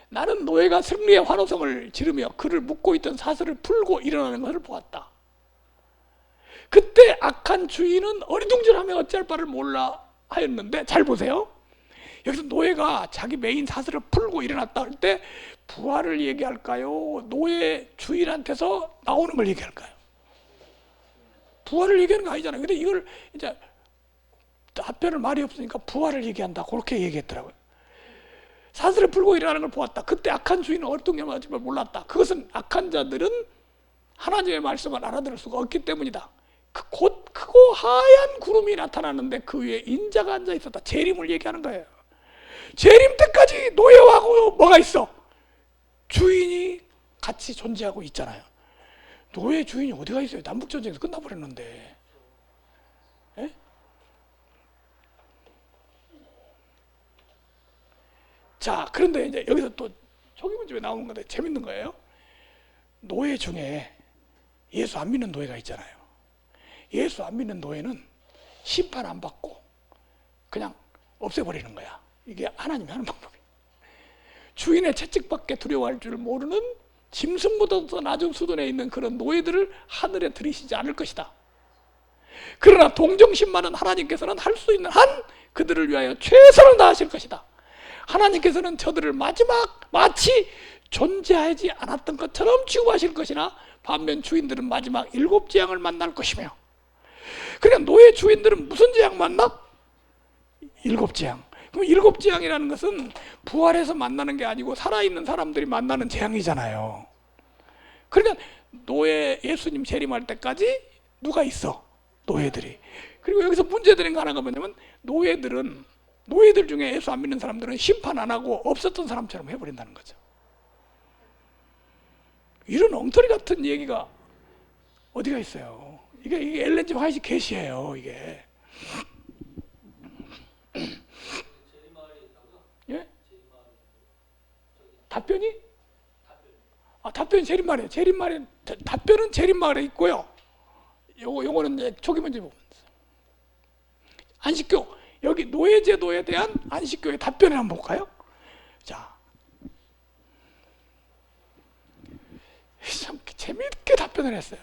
나는 노예가 승리의 환호성을 지르며 그를 묶고 있던 사슬을 풀고 일어나는 것을 보았다. 그때 악한 주인은 어리둥절하며 어찌할 바를 몰라 하였는데, 잘 보세요. 여기서 노예가 자기 메인 사슬을 풀고 일어났다 할 때 부활을 얘기할까요? 노예 주인한테서 나오는 걸 얘기할까요? 부활을 얘기하는 거 아니잖아요. 근데 이걸 이제 답변을 말이 없으니까 부활을 얘기한다. 그렇게 얘기했더라고요. 사슬에 풀고 일어나는 걸 보았다. 그때 악한 주인은 어떻게 맞을 걸 몰랐다. 그것은 악한 자들은 하나님의 말씀을 알아들을 수가 없기 때문이다. 곧 크고 하얀 구름이 나타나는데 그 위에 인자가 앉아 있었다. 재림을 얘기하는 거예요. 재림 때까지 노예하고 뭐가 있어? 주인이 같이 존재하고 있잖아요. 노예 주인이 어디가 있어요? 남북전쟁에서 끝나버렸는데. 에? 자, 그런데 이제 여기서 또 초기문집에 나오는 건데 재밌는 거예요. 노예 중에 예수 안 믿는 노예가 있잖아요. 예수 안 믿는 노예는 심판 안 받고 그냥 없애버리는 거야. 이게 하나님이 하는 방법이에요. 주인의 채찍밖에 두려워할 줄 모르는 짐승보다 더 낮은 수준에 있는 그런 노예들을 하늘에 들이시지 않을 것이다. 그러나 동정심 많은 하나님께서는 할 수 있는 한 그들을 위하여 최선을 다하실 것이다. 하나님께서는 저들을 마치 존재하지 않았던 것처럼 취급하실 것이나 반면 주인들은 마지막 7재앙을 만날 것이며, 그러니까 노예 주인들은 무슨 재앙 만나? 7재앙. 그럼 7재앙이라는 것은 부활해서 만나는 게 아니고 살아있는 사람들이 만나는 재앙이잖아요. 그러니까 예수님 재림할 때까지 누가 있어? 노예들이. 그리고 여기서 문제되는 거 하나가 뭐냐면 노예들 중에 예수 안 믿는 사람들은 심판 안 하고 없었던 사람처럼 해버린다는 거죠. 이런 엉터리 같은 얘기가 어디가 있어요? 이게 엘렌 G 화이트 계시예요. 이게. 예? 답변이? 답변이 재림마을이에요. 답변은 재림마을에 있고요. 요거는 이제 초기문제 부분. 안식교, 여기 노예제도에 대한 안식교의 답변을 한번 볼까요? 자, 참 재미있게 답변을 했어요.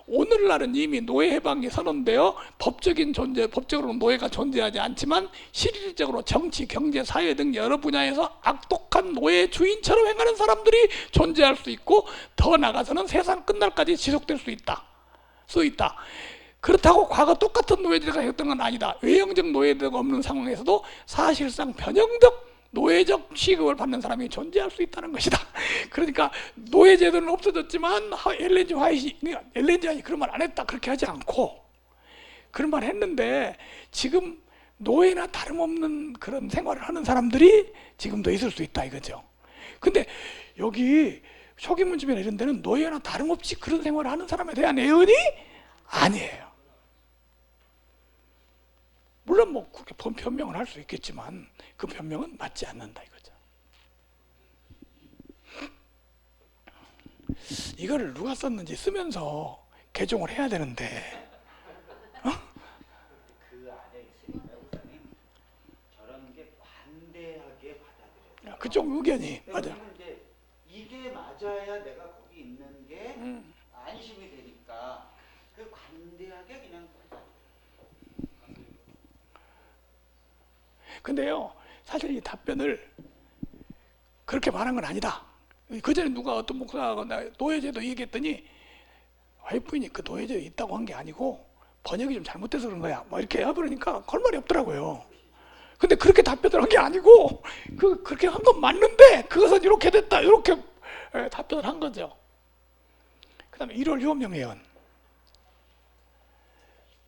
오늘날은 이미 노예 해방이 선언되어 법적으로는 노예가 존재하지 않지만 실질적으로 정치, 경제, 사회 등 여러 분야에서 악독한 노예 주인처럼 행하는 사람들이 존재할 수 있고, 더 나아가서는 세상 끝날까지 지속될 수 있다. 그렇다고 과거 똑같은 노예제가 했던 건 아니다. 외형적 노예제가 없는 상황에서도 사실상 변형적 노예적 취급을 받는 사람이 존재할 수 있다는 것이다. 그러니까 노예제도는 없어졌지만 엘렌 G 화이트이 그런 말 안 했다. 그렇게 하지 않고 그런 말 했는데, 지금 노예나 다름없는 그런 생활을 하는 사람들이 지금도 있을 수 있다 이거죠. 근데 여기 초기문집이나 이런 데는 노예나 다름없이 그런 생활을 하는 사람에 대한 예언이 아니에요. 물론 뭐 그렇게 변명을 할 수 있겠지만 그 변명은 맞지 않는다 이거죠. 이거를 누가 썼는지 쓰면서 개종을 해야 되는데, 그 안에 있으니까 목사님 저런 게 관대하게 받아들여요. 그쪽 의견이 맞아. 이제 이게 맞아야 내가 거기 있는 게 안심이 되니까 그 관대하게 그냥. 근데요, 사실 이 답변을 그렇게 말한 건 아니다. 그 전에 누가 어떤 목사가 노예제도 얘기했더니 와이프인이 그 노예제도 있다고 한 게 아니고 번역이 좀 잘못돼서 그런 거야. 뭐 이렇게 해버리니까 걸 말이 없더라고요. 근데 그렇게 답변을 한 게 아니고 그렇게 한 건 맞는데 그것은 이렇게 됐다. 이렇게 답변을 한 거죠. 그 다음에 1월 유업령 예언.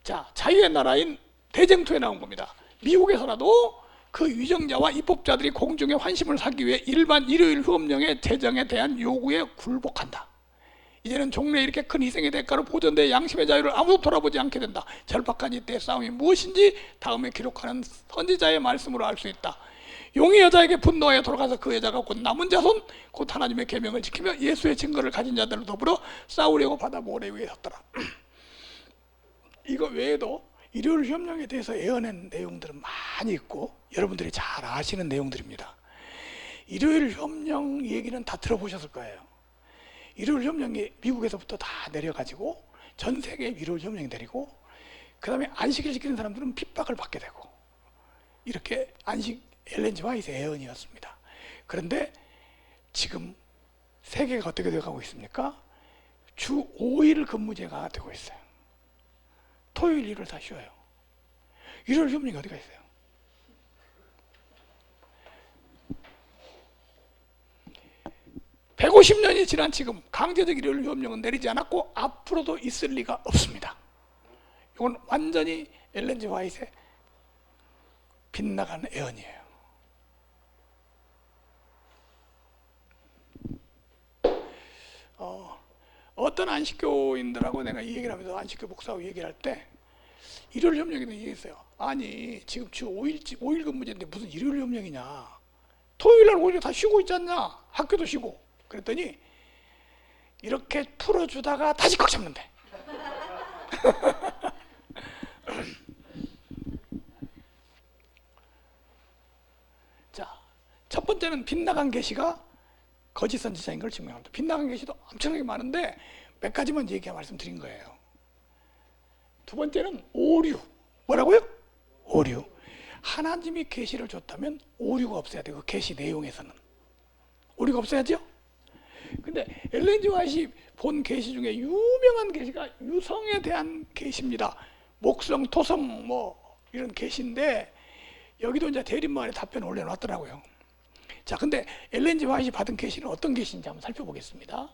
자, 자유의 나라인 대쟁투에 나온 겁니다. 미국에서라도 그 위정자와 입법자들이 공중의 환심을 사기 위해 일반 일요일 휴업령의 제정에 대한 요구에 굴복한다. 이제는 종래에 이렇게 큰 희생의 대가로 보존된 양심의 자유를 아무도 돌아보지 않게 된다. 절박한 이때의 싸움이 무엇인지 다음에 기록하는 선지자의 말씀으로 알 수 있다. 용의 여자에게 분노하여 돌아가서 그 여자가 곧 남은 자손, 곧 하나님의 계명을 지키며 예수의 증거를 가진 자들을 더불어 싸우려고 바다 모래 위에 섰더라. 이거 외에도 일요일 협령에 대해서 예언한 내용들은 많이 있고 여러분들이 잘 아시는 내용들입니다. 일요일 협령 얘기는 다 들어보셨을 거예요. 일요일 협령이 미국에서부터 다 내려가지고 전 세계에 일요일 협령이 내리고, 그 다음에 안식일 지키는 사람들은 핍박을 받게 되고, 이렇게 엘렌 G 화이트의 예언이었습니다. 그런데 지금 세계가 어떻게 되어가고 있습니까? 주 5일 근무제가 되고 있어요. 토요일, 일요일 다 쉬어요. 일요일 협력이 어디가 있어요? (150년이) 지난 지금 강제적 일요일 휴업령은 내리지 않았고 앞으로도 있을 리가 없습니다. 이건 완전히 엘렌 G 화이트의 빗나간 애언이에요. 어떤 안식교인들하고 내가 이 얘기를 하면서 안식교 목사하고 얘기를 할 때 일요일 협력이라는 얘기했어요. 아니 지금 주 5일 근무제인데 무슨 일요일 협력이냐, 토요일날 오히려 다 쉬고 있지 않냐, 학교도 쉬고. 그랬더니 이렇게 풀어주다가 다시 꽉 잡는데. 자, 첫 번째는 빗나간 계시가 거짓 선지자인 걸 증명합니다. 빗나간 계시도 엄청나게 많은데 몇 가지만 말씀드린 거예요. 두 번째는 오류. 뭐라고요? 오류. 하나님이 계시를 줬다면 오류가 없어야 돼요. 그 계시 내용에서는 오류가 없어야죠. 근데 엘렌 G 화이트가 본 계시 중에 유명한 계시가 유성에 대한 계시입니다. 목성, 토성 뭐 이런 계시인데 여기도 이제 대립만의 답변을 올려놨더라고요. 자, 근데 엘렌 G 화이트가 받은 계시는 어떤 계시인지 한번 살펴보겠습니다.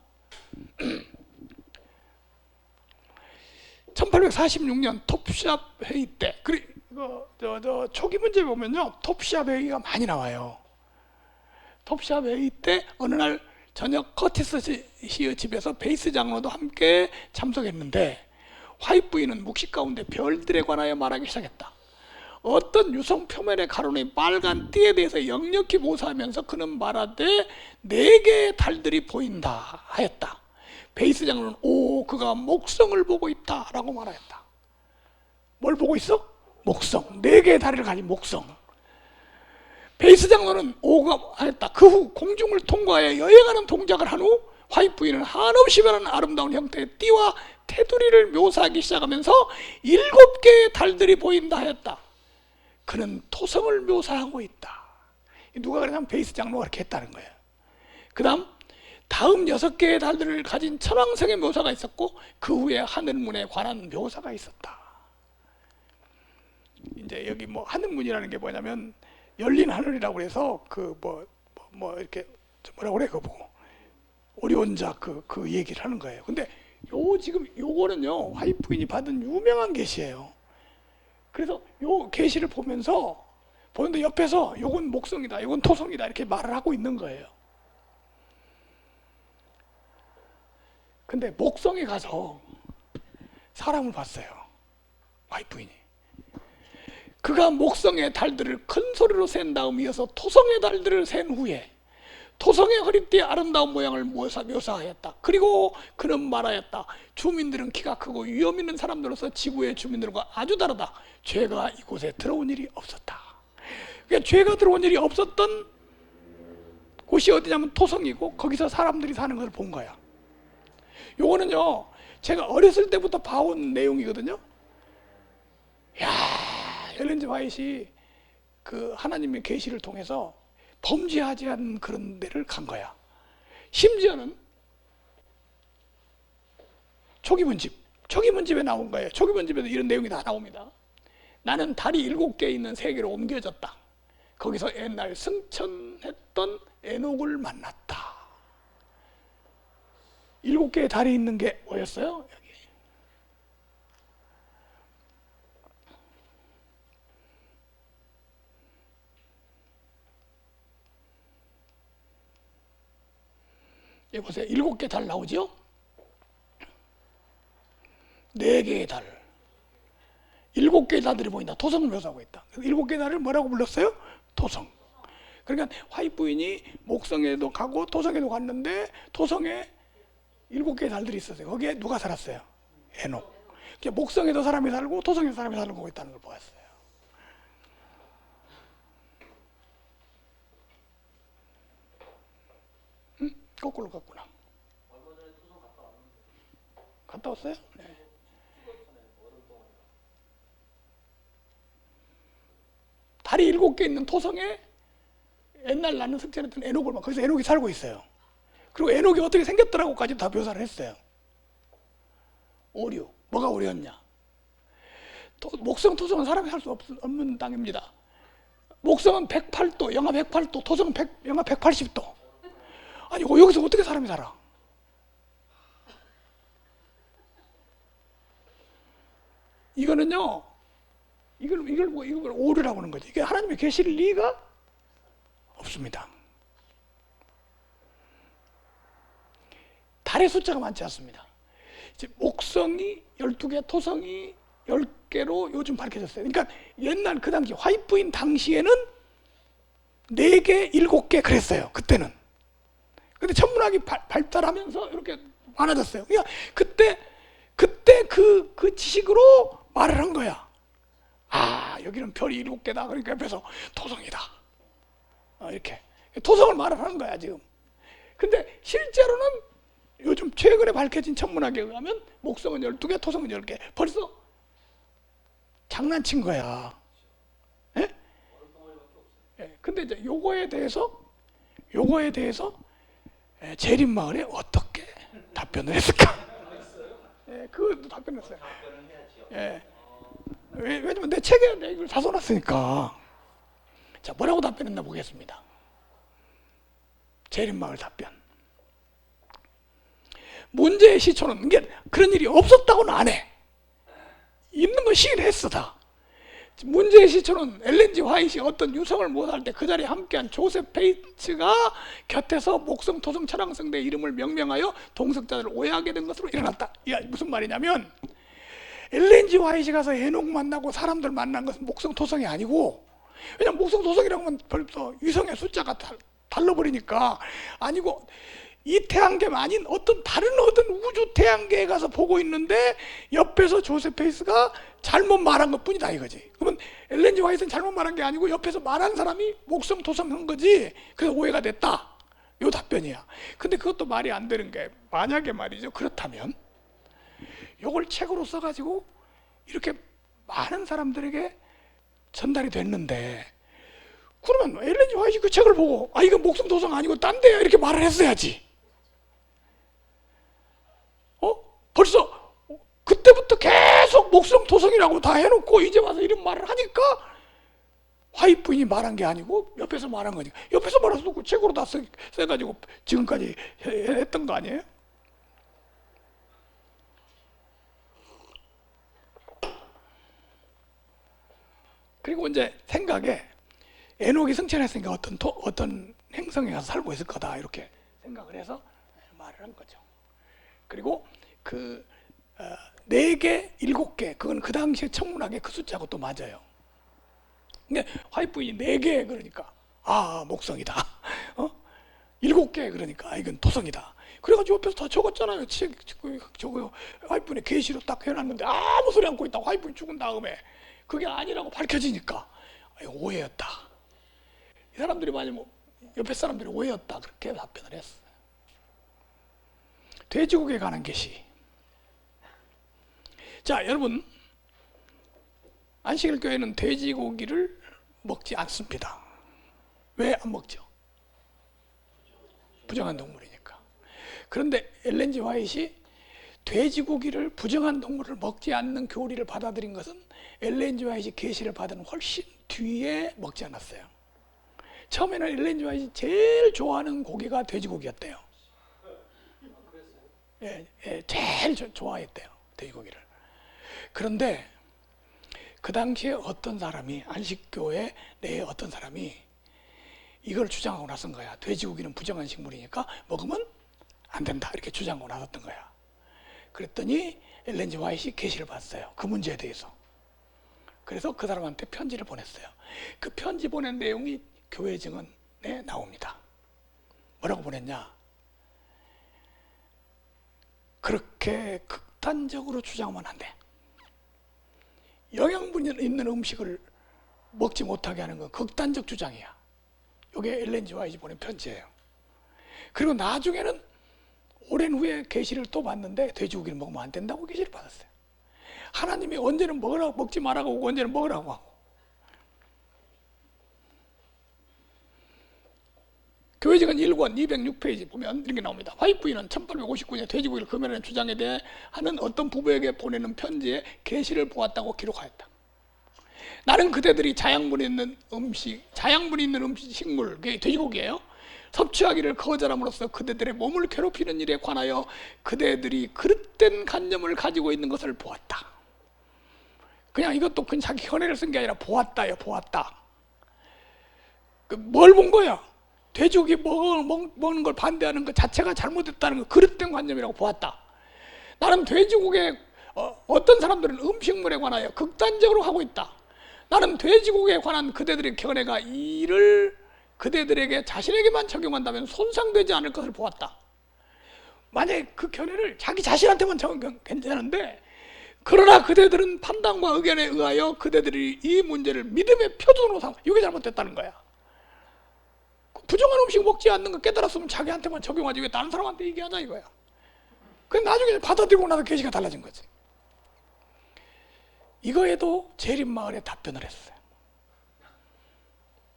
1846년 톱샵 회의 때, 초기 문제 보면요, 톱샵 회의가 많이 나와요. 톱샵 회의 때 어느 날 저녁 커티스 씨의 집에서 베이스 장로도 함께 참석했는데 화이트 부인은 묵식 가운데 별들에 관하여 말하기 시작했다. 어떤 유성 표면에 가로는 빨간 띠에 대해서 역력히 묘사하면서 그는 말하되 4개의 달들이 보인다 하였다. 베이스 장로는 그가 목성을 보고 있다 라고 말하였다. 뭘 보고 있어? 목성. 4개의 다리를 가진 목성. 베이스 장로는 오가 하였다. 그 후 공중을 통과해 여행하는 동작을 한 후 화이트 부인은 한없이 변하는 아름다운 형태의 띠와 테두리를 묘사하기 시작하면서 7개의 달들이 보인다 하였다. 그는 토성을 묘사하고 있다. 누가 그러냐면 베이스 장로가 그렇게 했다는 거예요. 그 다음 6개의 달들을 가진 천왕성의 묘사가 있었고 그 후에 하늘문에 관한 묘사가 있었다. 이제 여기 뭐 하늘문이라는 게 뭐냐면 열린 하늘이라고 해서 이렇게 뭐라고 그래, 그거 보고 오리온자 그 얘기를 하는 거예요. 근데 지금 요거는요 화이트 부인이 받은 유명한 계시예요. 그래서 요 계시를 보는데 옆에서 요건 목성이다, 요건 토성이다 이렇게 말을 하고 있는 거예요. 근데 목성에 가서 사람을 봤어요, 화이트 부인이. 그가 목성의 달들을 큰 소리로 센 다음 이어서 토성의 달들을 센 후에 토성의 허리띠의 아름다운 모양을 묘사하였다. 그리고 그는 말하였다. 주민들은 키가 크고 위험 있는 사람들로서 지구의 주민들과 아주 다르다. 죄가 이곳에 들어온 일이 없었다. 그러니까 죄가 들어온 일이 없었던 곳이 어디냐면 토성이고 거기서 사람들이 사는 것을 본 거야. 요거는요 제가 어렸을 때부터 봐온 내용이거든요. 엘렌 G 화이트가 그 하나님의 계시를 통해서 범죄하지 않은 그런 데를 간 거야. 심지어는 초기문집에 나온 거예요. 초기문집에도 이런 내용이 다 나옵니다. 나는 달이 7개 있는 세계로 옮겨졌다. 거기서 옛날 승천했던 에녹을 만났다. 7개의 달이 있는 게 뭐였어요? 여기 보세요. 7개 달 나오죠? 4개의 달. 7개의 달들이 보인다. 토성을 묘사하고 있다. 7개의 달을 뭐라고 불렀어요? 토성. 그러니까 화이트 부인이 목성에도 가고 토성에도 갔는데 토성에 7개의 달들이 있었어요. 거기에 누가 살았어요? 에녹. 그러니까 목성에도 사람이 살고 토성에도 사람이 사는 거고 있다는 걸 보았어요. 거꾸로 갔구나. 얼마 전에 토성 갔다 왔는데. 갔다 왔어요? 네. 달이 7개 있는 토성에 옛날 나는 승천했던 에녹을 막 거기서 에녹이 살고 있어요. 그리고 에녹이 어떻게 생겼더라고까지 다 묘사를 했어요. 오류. 뭐가 오류였냐? 목성, 토성은 사람이 살 수 없는 땅입니다. 목성은 108도, 영하 108도, 토성은 영하 180도. 아니 여기서 어떻게 사람이 살아? 이거는요, 이걸 오류라고 하는 거지. 이게 하나님의 계실 리가 없습니다. 달의 숫자가 많지 않습니다. 이제 목성이 12개, 토성이 10개로 요즘 밝혀졌어요. 그러니까 옛날 그 당시 화이트인 당시에는 4개, 7개 그랬어요. 그때는. 근데 천문학이 발달하면서 이렇게 많아졌어요. 그러니까 그때 그 지식으로 말을 한 거야. 아, 여기는 별이 7개다. 그러니까 옆에서 토성이다. 이렇게 토성을 말을 하는 거야 지금. 근데 실제로는 요즘 최근에 밝혀진 천문학에 의하면 목성은 12개, 토성은 10개. 벌써 장난친 거야. 예? 예. 근데 이제 요거에 대해서 재림마을에 어떻게 답변을 했을까? 예, 그것도 답변했어요. 예. 왜냐면 내 책에 내 이걸 다 써놨으니까. 자, 뭐라고 답변했나 보겠습니다. 재림마을 답변. 문제의 시초는 이게 그런 일이 없었다고는 안 해. 있는 건 시인했어 다. 문제의 시초는 엘렌 G 화이트가 어떤 유성을 모사할 때 그 자리에 함께한 조셉 페이츠가 곁에서 목성, 토성, 천왕성대의 이름을 명명하여 동석자들을 오해하게 된 것으로 일어났다. 이게 무슨 말이냐면 엘렌 G 화이트가 가서 해녹 만나고 사람들 만난 것은 목성, 토성이 아니고, 왜냐면 목성, 토성이라고 하면 벌써 유성의 숫자가 달라버리니까 아니고 이 태양계가 아닌 다른 우주 태양계에 가서 보고 있는데 옆에서 조셉 페이스가 잘못 말한 것 뿐이다 이거지. 그러면 엘렌 G 화이트는 잘못 말한 게 아니고 옆에서 말한 사람이 목성, 토성 한 거지. 그래서 오해가 됐다. 요 답변이야. 근데 그것도 말이 안 되는 게, 만약에 말이죠, 그렇다면 요걸 책으로 써가지고 이렇게 많은 사람들에게 전달이 됐는데, 그러면 엘렌 G 화이트 그 책을 보고 아 이건 목성, 토성 아니고 딴 데야 이렇게 말을 했어야지. 벌써 그때부터 계속 목성, 토성이라고 다 해놓고 이제 와서 이런 말을 하니까 화이트 부인이 말한 게 아니고 옆에서 말한 거니까, 옆에서 말해서 그 책으로 다 써가지고 지금까지 했던 거 아니에요? 그리고 이제 생각에 에녹이 승천했으니까 어떤 행성에 가서 살고 있을 거다 이렇게 생각을 해서 말을 한 거죠. 그리고 그 4개, 7개 그건 그 당시에 천문학의 그 숫자하고 또 맞아요. 근데 화이트 부인이 4개 그러니까 아 목성이다. 7개 그러니까 아 이건 토성이다. 그래가지고 옆에서 다 적었잖아요. 저거 화이트 부인의 계시로 딱 해놨는데 아무 소리 않고 있다고. 화이트 부인 죽은 다음에 그게 아니라고 밝혀지니까 오해였다. 이 사람들이 만약 옆에 사람들이 오해였다 그렇게 답변을 했어. 돼지고기에 관한 계시. 자, 여러분, 안식일 교회는 돼지고기를 먹지 않습니다. 왜 안 먹죠? 부정한 동물이니까. 그런데 엘렌 G 화이트이 돼지고기를 부정한 동물을 먹지 않는 교리를 받아들인 것은 엘렌 G 화이트이 계시를 받은 훨씬 뒤에 먹지 않았어요. 처음에는 엘렌 G 화이트이 제일 좋아하는 고기가 돼지고기였대요. 제일 좋아했대요, 돼지고기를. 그런데 그 당시에 어떤 사람이, 안식교회 내에 어떤 사람이 이걸 주장하고 나선 거야. 돼지고기는 부정한 식물이니까 먹으면 안 된다 이렇게 주장하고 나섰던 거야. 그랬더니 엘렌 G 화이트이 계시를 봤어요, 그 문제에 대해서. 그래서 그 사람한테 편지를 보냈어요. 그 편지 보낸 내용이 교회 증언에 나옵니다. 뭐라고 보냈냐? 그렇게 극단적으로 주장하면 안 돼. 영양분이 있는 음식을 먹지 못하게 하는 건 극단적 주장이야. 이게 엘렌 G 화이트 보낸 편지예요. 그리고 나중에는 오랜 후에 계시를 또 봤는데 돼지고기를 먹으면 안 된다고 계시를 받았어요. 하나님이 언제는 먹지 말라고 하고 언제는 먹으라고 하고. 교회증언 1권 206페이지 보면 이렇게 나옵니다. 화이트 부인은 1859년에 돼지고기를 금연하는 주장에 대해 하는 어떤 부부에게 보내는 편지에 계시를 보았다고 기록하였다. 나는 그대들이 자양분이 있는 음식, 식물, 그게 돼지고기예요. 섭취하기를 거절함으로써 그대들의 몸을 괴롭히는 일에 관하여 그대들이 그릇된 관념을 가지고 있는 것을 보았다. 그냥 이것도 그냥 자기 견해를 쓴 게 아니라 보았다요, 보았다. 뭘 본 거야? 돼지고기 먹는 걸 반대하는 것 자체가 잘못됐다는 거, 그릇된 관념이라고 보았다. 나는 돼지고기에 어떤 사람들은 음식물에 관하여 극단적으로 하고 있다. 나는 돼지고기에 관한 그대들의 견해가 이를 그대들에게 자신에게만 적용한다면 손상되지 않을 것을 보았다. 만약에 그 견해를 자기 자신한테만 적용하면 괜찮은데, 그러나 그대들은 판단과 의견에 의하여 그대들이 이 문제를 믿음의 표준으로 삼아. 이게 잘못됐다는 거야. 부정한 음식 먹지 않는 거 깨달았으면 자기한테만 적용하지 왜 다른 사람한테 얘기하냐 이거야. 그래 나중에 받아들이고 나서 계시가 달라진 거지. 이거에도 재림마을에 답변을 했어요.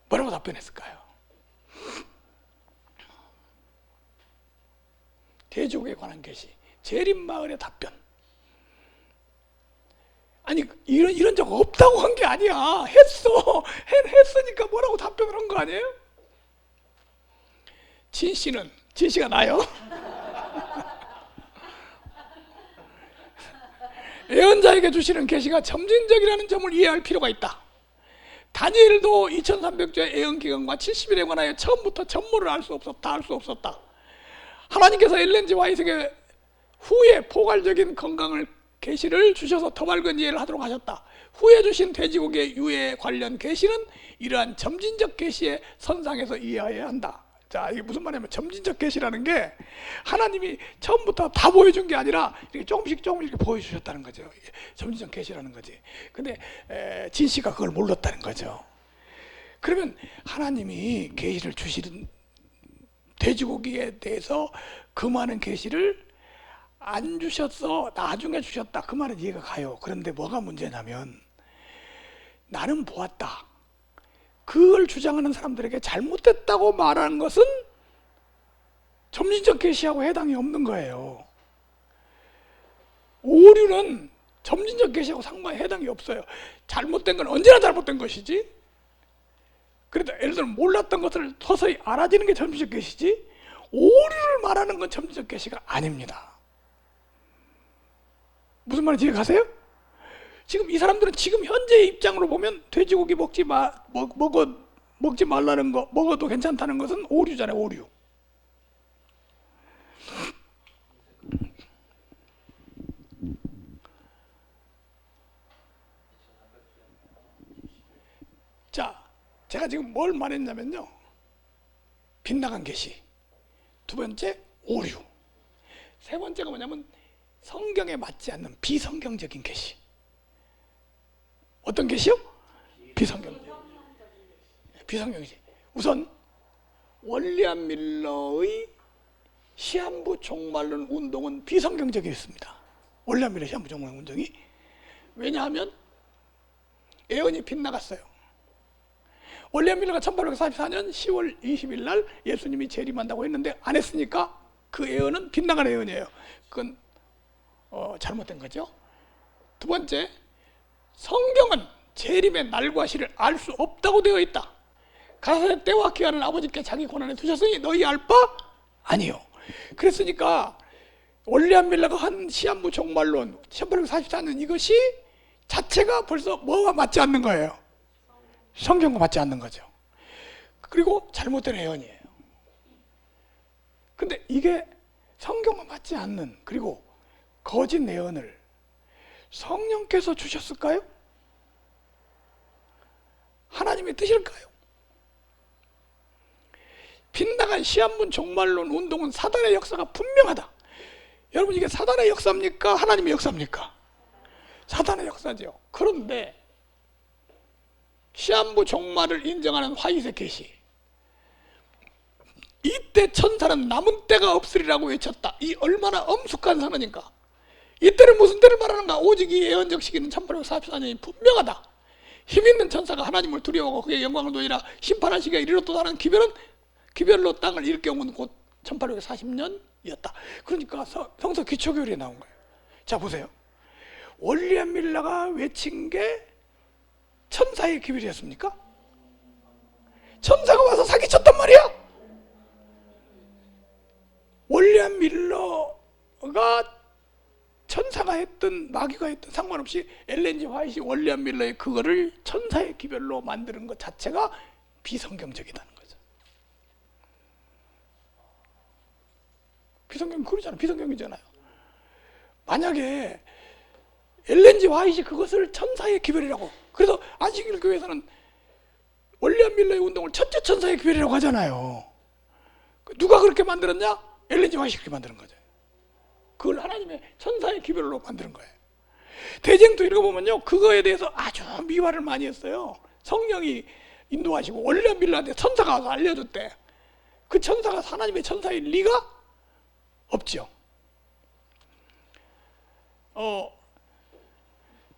뭐라고 답변했을까요? 돼지고기에 관한 계시, 재림마을의 답변. 아니 이런 적 없다고 한 게 아니야. 했으니까 뭐라고 답변을 한 거 아니에요? 진씨가 나요. 예언자에게 주시는 계시가 점진적이라는 점을 이해할 필요가 있다. 다니엘도 2300주의 예언기간과 70일에 관하여 처음부터 전모를 알 수 없었다. 하나님께서 엘렌 G 화이트에게 후에 포괄적인 건강을 계시를 주셔서 더 밝은 이해를 하도록 하셨다. 후에 주신 돼지고기의 유해 관련 계시는 이러한 점진적 계시의 선상에서 이해해야 한다. 자, 이게 무슨 말이냐면 점진적 계시라는 게 하나님이 처음부터 다 보여준 게 아니라 이렇게 조금씩 이렇게 보여주셨다는 거죠. 이게 점진적 계시라는 거지. 근데 진 씨가 그걸 몰랐다는 거죠. 그러면 하나님이 계시를 주시는 돼지고기에 대해서 그 많은 계시를 안 주셨어, 나중에 주셨다, 그 말은 이해가 가요. 그런데 뭐가 문제냐면 나는 보았다, 그걸 주장하는 사람들에게 잘못됐다고 말하는 것은 점진적 계시하고 해당이 없는 거예요. 오류는 점진적 계시하고 상관에 해당이 없어요. 잘못된 건 언제나 잘못된 것이지. 그래도 예를 들어 몰랐던 것을 서서히 알아지는 게 점진적 계시지, 오류를 말하는 건 점진적 계시가 아닙니다. 무슨 말인지 이해 가세요? 지금 이 사람들은 지금 현재의 입장으로 보면 돼지고기 먹지 말라는 거, 먹어도 괜찮다는 것은 오류잖아요, 오류. 자, 제가 지금 뭘 말했냐면요, 빗나간 계시, 두 번째 오류, 세 번째가 뭐냐면 성경에 맞지 않는 비성경적인 계시. 어떤 계시요? 비성경이지. 우선 월리안 밀러의 시한부 종말론 운동은 비성경적이었습니다. 월리안 밀러 시한부 종말론 운동이. 왜냐하면 예언이 빗나갔어요. 월리안 밀러가 1844년 10월 20일 날 예수님이 재림한다고 했는데 안 했으니까 그 예언은 빗나간 예언이에요. 그건 잘못된 거죠. 두 번째, 성경은 재림의 날과 시를 알 수 없다고 되어 있다. 가사의 때와 기한을 아버지께 자기 권한에 두셨으니 너희 알 바 아니요. 그랬으니까 월리안 밀러가 한 시한부 종말론 1844년 이것이 자체가 벌써 뭐와 맞지 않는 거예요? 성경과 맞지 않는 거죠. 그리고 잘못된 예언이에요. 근데 이게 성경과 맞지 않는, 그리고 거짓 예언을 성령께서 주셨을까요? 하나님의 뜻일까요? 빗나간 시한부 종말론 운동은 사단의 역사가 분명하다. 여러분, 이게 사단의 역사입니까? 하나님의 역사입니까? 사단의 역사죠. 그런데 시한부 종말을 인정하는 화이세 계시, 이때 천사는 남은 때가 없으리라고 외쳤다. 이 얼마나 엄숙한 선언인가. 이때는 무슨 때를 말하는가? 오직 이 예언적 시기는 1844년이 분명하다. 힘있는 천사가 하나님을 두려워하고 그의 영광을 보이라 심판한 시기가 이르러 또 다른 기별로 땅을 일으켜 온 곧 1840년이었다. 그러니까 성서 기초교리에 나온 거예요. 자, 보세요. 월리안 밀러가 외친 게 천사의 기별이었습니까? 천사가 와서 사기쳤단 말이야. 윌리엄 밀러가 천사가 했든 마귀가 했든 상관없이 엘렌 G 화이트이 윌리엄 밀러의 그거를 천사의 기별로 만드는 것 자체가 비성경적이다는 거죠. 비성경 그러잖아요. 비성경이잖아요. 만약에 엘렌 G 화이트이 그것을 천사의 기별이라고, 그래서 안식일 교회에서는 윌리엄 밀러의 운동을 첫째 천사의 기별이라고 하잖아요. 누가 그렇게 만들었냐? 엘렌 G 화이트이 그렇게 만드는 거죠. 그걸 하나님의 천사의 기별로 만드는 거예요. 대쟁도 읽어보면요, 그거에 대해서 아주 미화를 많이 했어요. 성령이 인도하시고 윌리엄 밀러한테 천사가 와서 알려줬대. 그 천사가 하나님의 천사일 리가 없죠.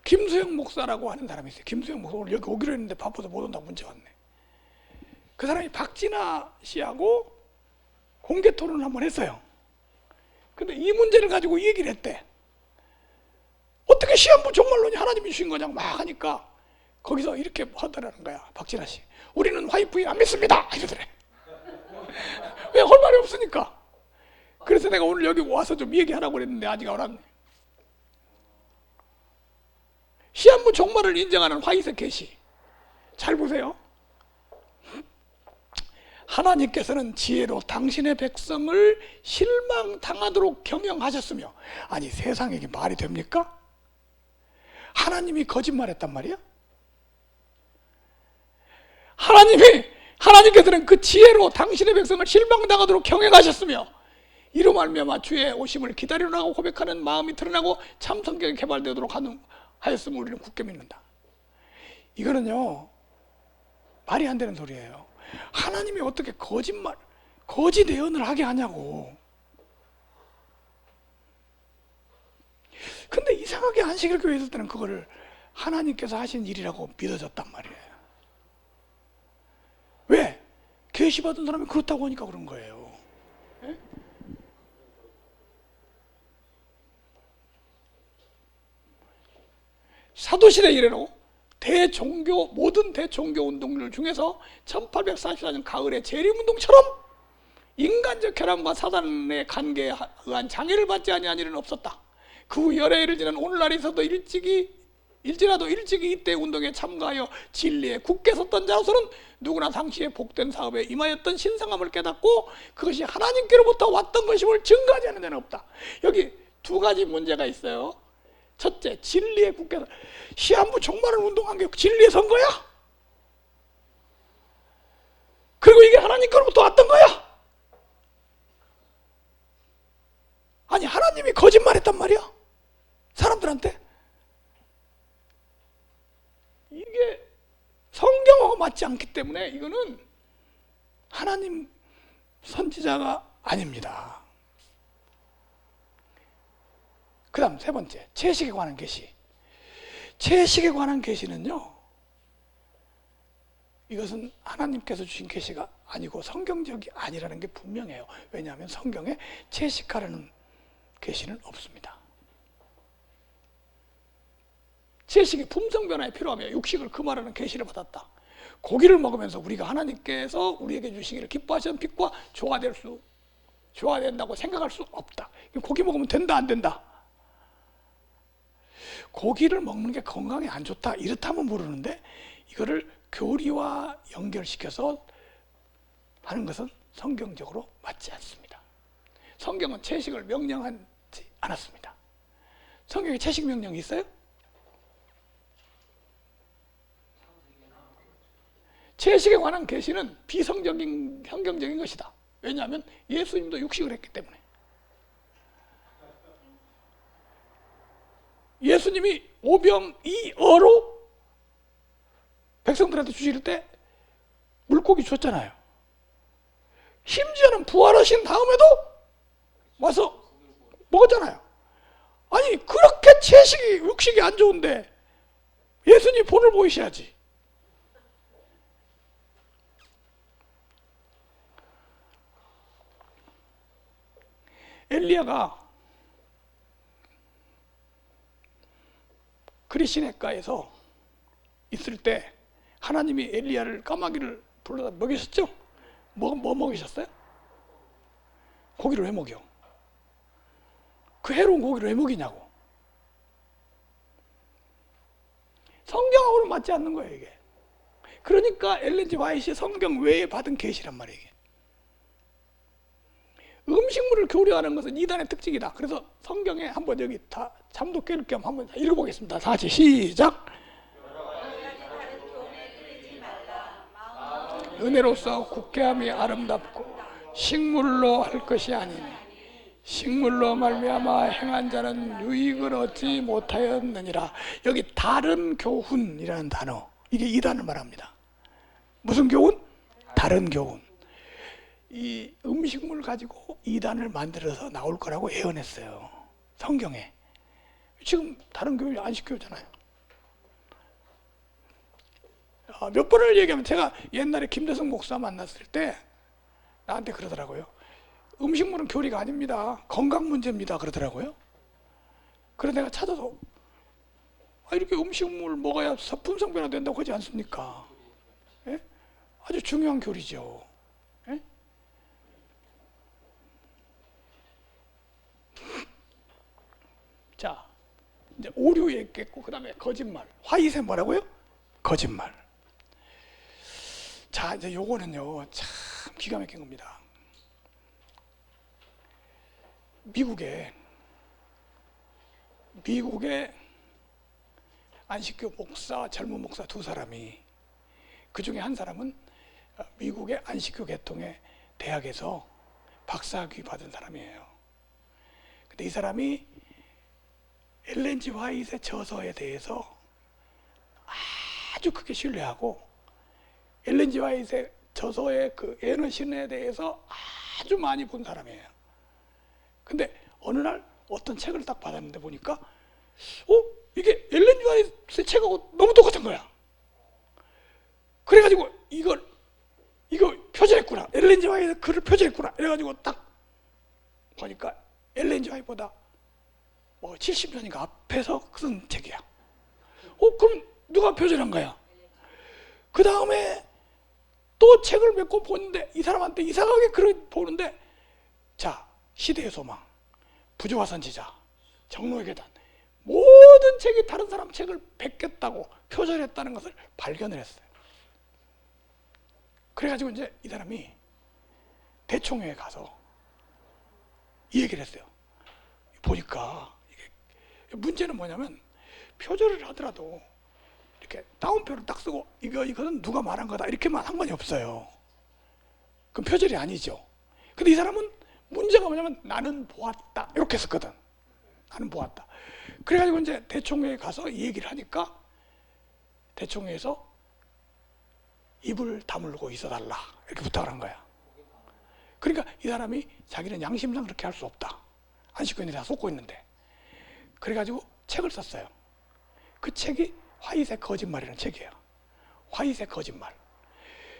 김수영 목사라고 하는 사람이 있어요. 김수영 목사 오늘 여기 오기로 했는데 바빠서 못 온다고 문자 왔네. 그 사람이 박진아 씨하고 공개 토론을 한번 했어요. 근데 이 문제를 가지고 이 얘기를 했대. 어떻게 시한부 종말론이 하나님이 주신 거냐고 막 하니까 거기서 이렇게 하더라는 거야. 박진아 씨, 우리는 화이프인 안 믿습니다 이러더래. 왜? 할 말이 없으니까. 그래서 내가 오늘 여기 와서 좀 얘기하라고 그랬는데 아직 안 왔네. 시한부 종말을 인정하는 화이트 계시. 잘 보세요. 하나님께서는 지혜로 당신의 백성을 실망당하도록 경영하셨으며, 아니 세상에 이게 말이 됩니까? 하나님이 거짓말했단 말이야? 하나님께서는 그 지혜로 당신의 백성을 실망당하도록 경영하셨으며 이로 말미암아 주의 오심을 기다리라고 고백하는 마음이 드러나고 참 성경이 개발되도록 하였음을 우리는 굳게 믿는다. 이거는요 말이 안 되는 소리예요. 하나님이 어떻게 거짓 예언을 하게 하냐고. 근데 이상하게 안식일 교회에 있을 때는 그거를 하나님께서 하신 일이라고 믿어졌단 말이에요. 왜? 계시받은 사람이 그렇다고 하니까 그런 거예요. 예? 사도시대 이래로 모든 대종교 운동들 중에서 1844년 가을에 재림운동처럼 인간적 혈안과 사단의 관계에 의한 장애를 받지 아니한 일은 없었다. 그 후 열의 일을 지난 오늘날에 있어도 일지라도 일찍이 이때 운동에 참가하여 진리에 굳게 섰던 자로서는 누구나 당시에 복된 사업에 임하였던 신성함을 깨닫고 그것이 하나님께로부터 왔던 것임을 증거하지 않는 데는 없다. 여기 두 가지 문제가 있어요. 첫째, 진리에 굳게 시한부 종말을 운동한 게 진리에 선 거야? 그리고 이게 하나님께로부터 왔던 거야? 아니 하나님이 거짓말했단 말이야? 사람들한테? 이게 성경하고 맞지 않기 때문에 이거는 하나님 선지자가 아닙니다. 그 다음 세 번째, 채식에 관한 계시. 채식에 관한 계시는요, 이것은 하나님께서 주신 계시가 아니고 성경적이 아니라는 게 분명해요. 왜냐하면 성경에 채식하라는 계시는 없습니다. 채식이 품성 변화에 필요하며 육식을 금하라는 계시를 받았다. 고기를 먹으면서 우리가 하나님께서 우리에게 주시기를 기뻐하시는 빛과 조화된다고 생각할 수 없다. 고기 먹으면 된다 안 된다? 고기를 먹는 게 건강에 안 좋다 이렇다면 모르는데 이거를 교리와 연결시켜서 하는 것은 성경적으로 맞지 않습니다. 성경은 채식을 명령하지 않았습니다. 성경에 채식 명령이 있어요? 채식에 관한 계시는 성경적인 것이다. 왜냐하면 예수님도 육식을 했기 때문에. 예수님이 오병이어로 백성들한테 주실 때 물고기 줬잖아요. 심지어는 부활하신 다음에도 와서 먹었잖아요. 아니 그렇게 육식이 안 좋은데 예수님 본을 보이셔야지. 엘리야가 그리시네가에서 있을 때 하나님이 엘리야를 까마귀를 불러다 먹이셨죠? 뭐 먹이셨어요? 고기를 왜 먹여? 그 해로운 고기를 왜 먹이냐고. 성경하고는 맞지 않는 거예요, 이게. 그러니까 엘렌 G 화이트이 성경 외에 받은 계시란 말이에요, 이게. 음식물을 교류하는 것은 이단의 특징이다. 그래서 성경에 한번 여기 다 잠도 깰 겸 한번 읽어보겠습니다. 다 같이 시작. 은혜로서 국회함이 아름답고 식물로 할 것이 아니니 식물로 말미암아 행한 자는 유익을 얻지 못하였느니라. 여기 다른 교훈이라는 단어, 이게 이단을 말합니다. 무슨 교훈? 다른 교훈. 이 음식물 가지고 이단을 만들어서 나올 거라고 예언했어요, 성경에. 지금 다른 교회 안식교잖아요. 몇 번을 얘기하면, 제가 옛날에 김대성 목사 만났을 때 나한테 그러더라고요. 음식물은 교리가 아닙니다, 건강 문제입니다, 그러더라고요. 그래서 내가 찾아서 이렇게 음식물 먹어야 품성 변화 된다고 하지 않습니까? 예? 아주 중요한 교리죠. 예? 자, 이제 오류 얘기했고, 그 다음에 거짓말. 화이세 뭐라고요? 거짓말. 자, 이제 요거는요, 참 기가 막힌 겁니다. 미국의 안식교 목사, 젊은 목사 두 사람이, 그 중에 한 사람은 미국의 안식교 계통의 대학에서 박사학위 받은 사람이에요. 근데 이 사람이 엘렌 G 화이트의 저서에 대해서 아주 크게 신뢰하고, 엘렌 G 화이트의 저서의 그 에너신에 대해서 아주 많이 본 사람이에요. 근데 어느 날 어떤 책을 딱 받았는데 보니까 이게 엘렌 G 화이트의 책하고 너무 똑같은 거야. 그래가지고 이거 표절했구나, 엘렌 G 화이트 글을 표절했구나, 이래가지고 딱 보니까 엘렌 G 화이트보다 70년인가 앞에서 쓴 책이야. 그럼 누가 표절한 거야? 그 다음에 또 책을 몇 권 보는데 이 사람한테 이상하게 글을 보는데, 자, 시대의 소망, 부조화 선지자, 정로의 계단, 모든 책이 다른 사람 책을 베꼈다고 표절했다는 것을 발견을 했어요. 그래가지고 이제 이 사람이 대총회에 가서 이 얘기를 했어요. 보니까 이게 문제는 뭐냐면, 표절을 하더라도 이렇게 따옴표를 딱 쓰고 이거는 누가 말한 거다 이렇게만 상관이 없어요. 그럼 표절이 아니죠. 근데 이 사람은 문제가 뭐냐면 나는 보았다 이렇게 했었거든. 나는 보았다. 그래가지고 이제 대총회에 가서 이 얘기를 하니까 대총회에서 입을 다물고 있어달라 이렇게 부탁을 한 거야. 그러니까 이 사람이 자기는 양심상 그렇게 할 수 없다, 안식교인들이 다 속고 있는데. 그래가지고 책을 썼어요. 그 책이 화이트의 거짓말이라는 책이에요. 화이트의 거짓말.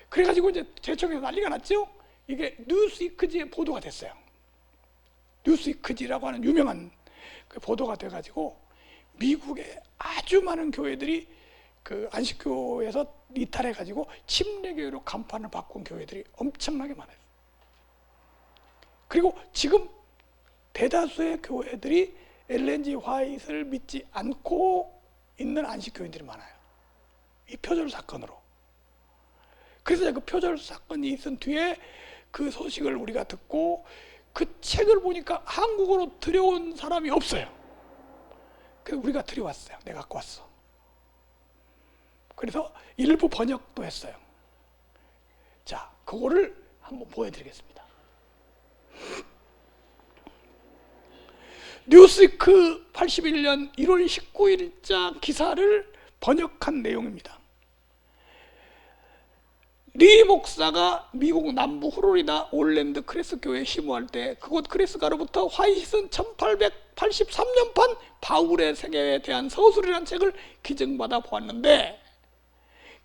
그래가지고 이제 대총회에서 난리가 났죠. 이게 뉴스위크지에 보도가 됐어요. 뉴스위크지라고 하는 유명한 그 보도가 돼가지고 미국의 아주 많은 교회들이 그 안식교에서 이탈해가지고 침례교회로 간판을 바꾼 교회들이 엄청나게 많아요. 그리고 지금 대다수의 교회들이 엘렌 G 화이트를 믿지 않고 있는 안식교인들이 많아요, 이 표절 사건으로. 그래서 그 표절 사건이 있은 뒤에 그 소식을 우리가 듣고 그 책을 보니까 한국어로 들여온 사람이 없어요. 그래서 우리가 들여왔어요. 내가 갖고 왔어. 그래서 일부 번역도 했어요. 자, 그거를 한번 보여드리겠습니다. 뉴스위크 81년 1월 19일자 기사를 번역한 내용입니다. 리 목사가 미국 남부 플로리다 올랜드 크레스 교회에 심호할 때 그곳 크레스가로부터 화이트는 1883년판 바울의 생애에 대한 서술이라는 책을 기증받아 보았는데,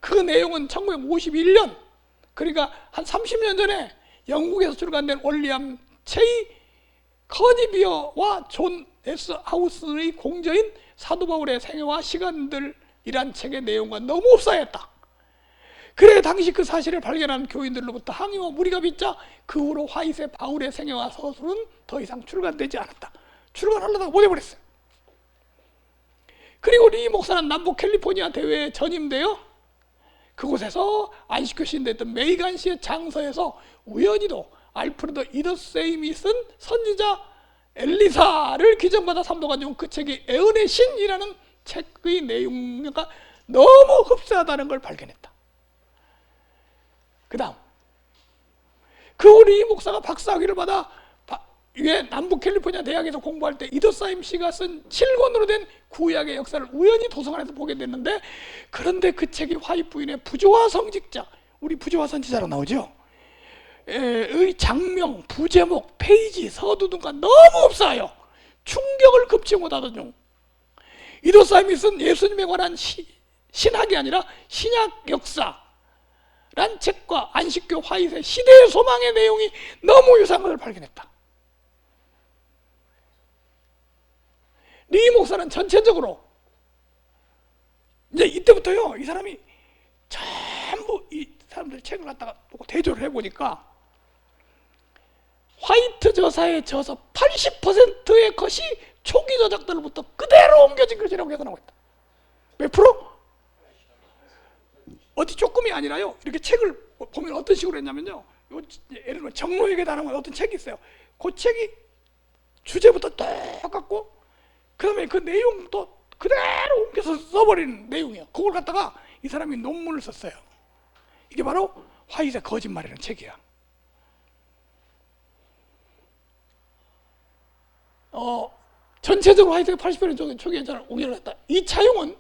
그 내용은 1951년, 그러니까 한 30년 전에 영국에서 출간된 올리엄 체이 커니비어와 존 S 하우스의 공저인 사도 바울의 생애와 시간들 이란 책의 내용과 너무 흡사했다. 그래 당시 그 사실을 발견한 교인들로부터 항의와 무리가 빚자 그 후로 화이트의 바울의 생애와 서술은 더 이상 출간되지 않았다. 출간하려다가 못 해버렸어요. 그리고 리 목사는 남부 캘리포니아 대회에 전임되어 그곳에서 안식교 시인됐던 메이간 씨의 장서에서 우연히도 알프레드 이더세임이 쓴 선지자 엘리사를 기정받아 삼도가 준 그 책이 애언의 신이라는 책의 내용과 너무 흡사하다는 걸 발견했다. 그 다음 그 우리 목사가 박사학위를 받아 남부 캘리포니아 대학에서 공부할 때 이더사임 씨가 쓴 7권으로 된 구약의 역사를 우연히 도서관에서 보게 됐는데, 그런데 그 책이 화이트 부인의 부조화 성직자, 우리 부조화 선지자로 나오죠. 의 장명, 부제목, 페이지, 서두 등과 너무 흡사하여 충격을 금치 못하던 중 이더사임이 쓴 예수님에 관한 신학이 아니라 신약 역사란 책과 안식교 화이트의 시대의 소망의 내용이 너무 유사한 것을 발견했다. 리 목사는 전체적으로 이제 이때부터요, 이 사람이 전부 이 사람들 책을 갖다가 보고 대조를 해보니까 화이트 저사의 저서 80%의 것이 초기 저작들로부터 그대로 옮겨진 것이라고 해서 나오고 있다. 몇 프로? 어디 조금이 아니라요, 이렇게 책을 보면 어떤 식으로 했냐면요, 예를 들면 정로에게 다른 어떤 책이 있어요. 그 책이 주제부터 똑같고 그 다음에 그 내용도 그대로 옮겨서 써버리는 내용이에요. 그걸 갖다가 이 사람이 논문을 썼어요. 이게 바로 화이트의 거짓말이라는 책이야. 전체적으로 화이트가 80% 초기에 잘 옮겨를 했다. 이 차용은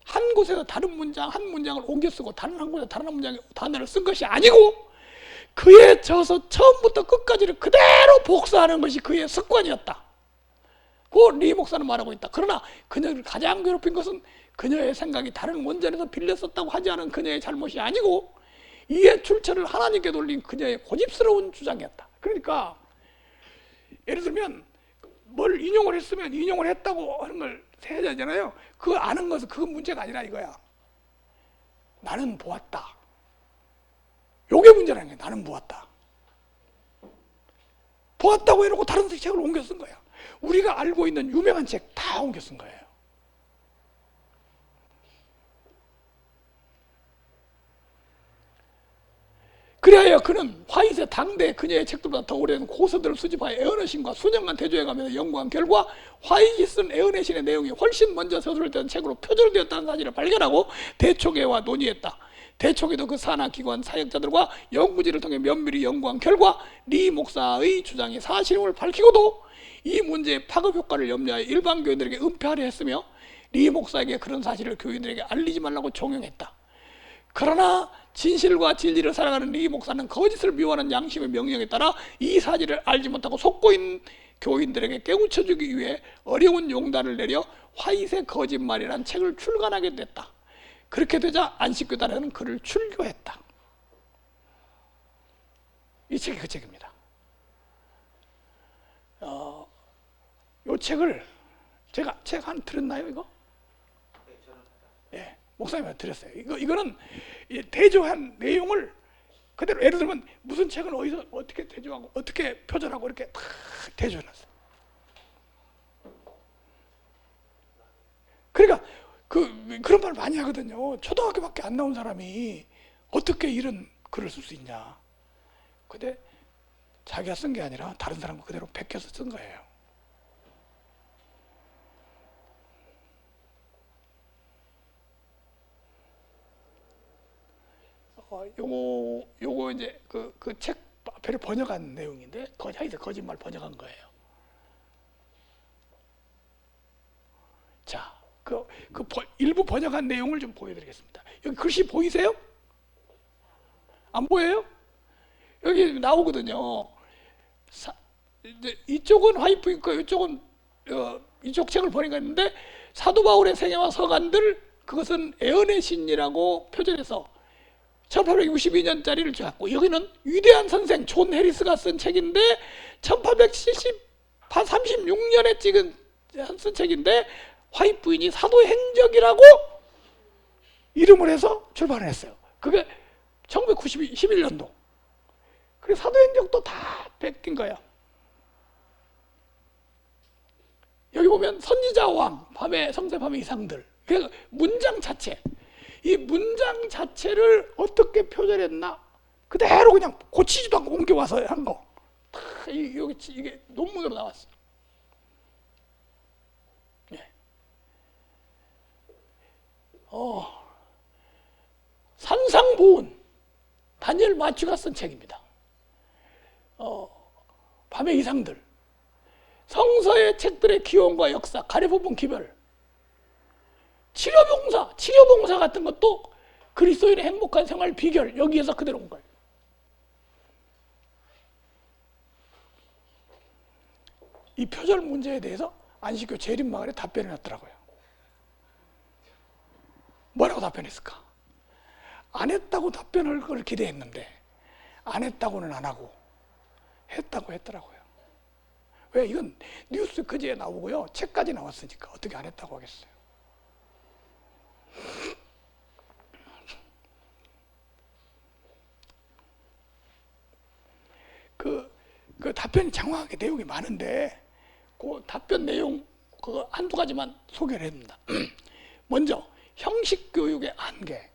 한 곳에서 다른 문장, 한 문장을 옮겨 쓰고 다른 한 곳에서 다른 한 문장의 단어를 쓴 것이 아니고 그의 저서 처음부터 끝까지를 그대로 복사하는 것이 그의 습관이었다. 그 리 목사는 말하고 있다. 그러나 그녀를 가장 괴롭힌 것은 그녀의 생각이 다른 원전에서 빌렸었다고 하지 않은 그녀의 잘못이 아니고 이의 출처를 하나님께 돌린 그녀의 고집스러운 주장이었다. 그러니까 예를 들면 뭘 인용을 했으면 인용을 했다고 하는 걸 해야 되잖아요. 그거 아는 것은 그건 문제가 아니라 이거야. 나는 보았다. 요게 문제라는 거야. 나는 보았다. 보았다고 해놓고 다른 책을 옮겨 쓴 거야. 우리가 알고 있는 유명한 책 다 옮겨 쓴 거예요. 그래야 그는 화이트의 당대 그녀의 책들보다 더 오래된 고서들을 수집하여 애언의 신과 수년간 대조해가면서 연구한 결과 화이트가 쓴 애언의 신의 내용이 훨씬 먼저 서술된 책으로 표절되었다는 사실을 발견하고 대초계와 논의했다. 대초계도 그 산하기관 사역자들과 연구진을 통해 면밀히 연구한 결과 리 목사의 주장이 사실임을 밝히고도 이 문제의 파급 효과를 염려하여 일반 교인들에게 은폐하려 했으며 리 목사에게 그런 사실을 교인들에게 알리지 말라고 종용했다. 그러나 진실과 진리를 살아가는 리 목사는 거짓을 미워하는 양심의 명령에 따라 이 사실을 알지 못하고 속고 있는 교인들에게 깨우쳐주기 위해 어려운 용단을 내려 화이트의 거짓말이라는 책을 출간하게 됐다. 그렇게 되자 안식교단에는 그를 출교했다. 이 책이 그 책입니다. 이 책을 제가 책 한 들었나요 이거? 네, 저는 예, 목사님한테 드렸어요. 이거는 대조한 내용을 그대로, 예를 들면 무슨 책을 어디서 어떻게 대조하고 어떻게 표절하고 이렇게 다 대조해놨어요. 그러니까 그런 말 많이 하거든요. 초등학교밖에 안 나온 사람이 어떻게 이런 글을 쓸 수 있냐. 근데 자기가 쓴 게 아니라 다른 사람 그대로 베껴서 쓴 거예요. 요거 이제 그 책 앞에를 번역한 내용인데 하여튼 거짓말 번역한 거예요. 자, 일부 번역한 내용을 좀 보여드리겠습니다. 여기 글씨 보이세요? 안 보여요? 여기 나오거든요. 이쪽은 화이트 있고 이쪽은 이쪽 책을 번역했는데 사도 바울의 생애와 서간들, 그것은 애언의 신이라고 표절해서 1862년짜리를 갖고, 여기는 위대한 선생 존 해리스가 쓴 책인데 1836년에 쓴 책인데 화이트 부인이 사도행적이라고 이름을 해서 출판을 했어요. 그게 1911년도. 그래서 사도행전도 다 베낀 거야. 여기 보면 선지자 왕, 밤에 성세 밤의 이상들. 그래서 문장 자체, 이 문장 자체를 어떻게 표절했나 그대로 그냥 고치지도 않고 옮겨와서 한 거. 다 여기 이게 논문으로 나왔어. 예. 산상보훈 다니엘 마취가 쓴 책입니다. 밤의 이상들, 성서의 책들의 기원과 역사, 가려부분 기별, 치료봉사 같은 것도 그리스도인의 행복한 생활 비결, 여기에서 그대로 온 거예요. 이 표절 문제에 대해서 안식교 재림마을에 답변을 했더라고요. 뭐라고 답변했을까? 안 했다고 답변할 걸 기대했는데 안 했다고는 안 하고 했다고 했더라고요. 왜? 이건 뉴스 그제에 나오고요, 책까지 나왔으니까 어떻게 안 했다고 하겠어요. 그 답변이 장황하게 내용이 많은데 그 답변 내용 그거 한두 가지만 소개를 합니다. 먼저 형식 교육의 한계.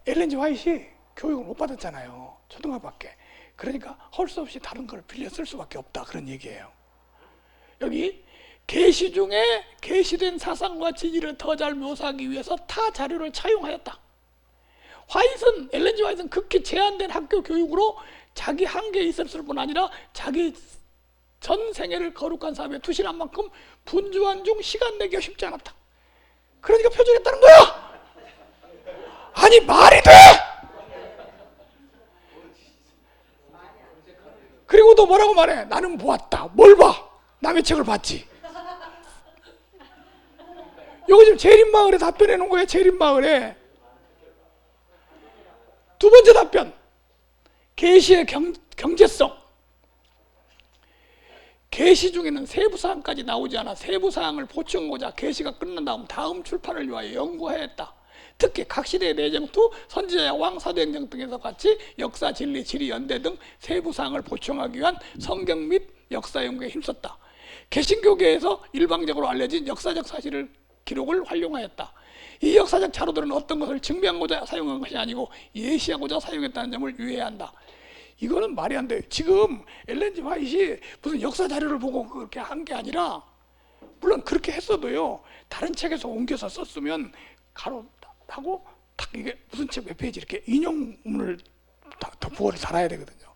엘렌 G 화이트이 교육을 못 받았잖아요. 초등학교밖에. 그러니까 할 수 없이 다른 걸 빌려 쓸 수밖에 없다, 그런 얘기예요. 여기 계시 중에 계시된 사상과 진리를 더 잘 묘사하기 위해서 타 자료를 차용하였다. 엘렌 G 화이트는 극히 제한된 학교 교육으로 자기 한계에 있었을 뿐 아니라 자기 전 생애를 거룩한 삶에 투신한 만큼 분주한 중 시간 내기가 쉽지 않았다. 그러니까 표절했다는 거야. 아니 말이 돼? 그리고 또 뭐라고 말해? 나는 보았다. 뭘 봐? 남의 책을 봤지. 여기 지금 재림마을에 답변해 놓은 거예요. 재림마을에. 두 번째 답변, 계시의 경제성. 계시 중에는 세부사항까지 나오지 않아 세부사항을 보충하고자 계시가 끝난 다음 출판을 위하여 연구하였다. 특히 각 시대의 내정투, 선지자의 왕, 사도행전 등에서 같이 역사, 진리, 지리, 연대 등 세부사항을 보충하기 위한 성경 및 역사 연구에 힘썼다. 개신교계에서 일방적으로 알려진 역사적 사실을 기록을 활용하였다. 이 역사적 자료들은 어떤 것을 증명하고자 사용한 것이 아니고 예시하고자 사용했다는 점을 유의해야 한다. 이거는 말이 안 돼요. 지금 엘렌 G 화이트이 무슨 역사 자료를 보고 그렇게 한 게 아니라, 물론 그렇게 했어도요, 다른 책에서 옮겨서 썼으면 가로하고 딱 이게 무슨 책 몇 페이지 이렇게 인용문을 더 부어를 달아야 되거든요.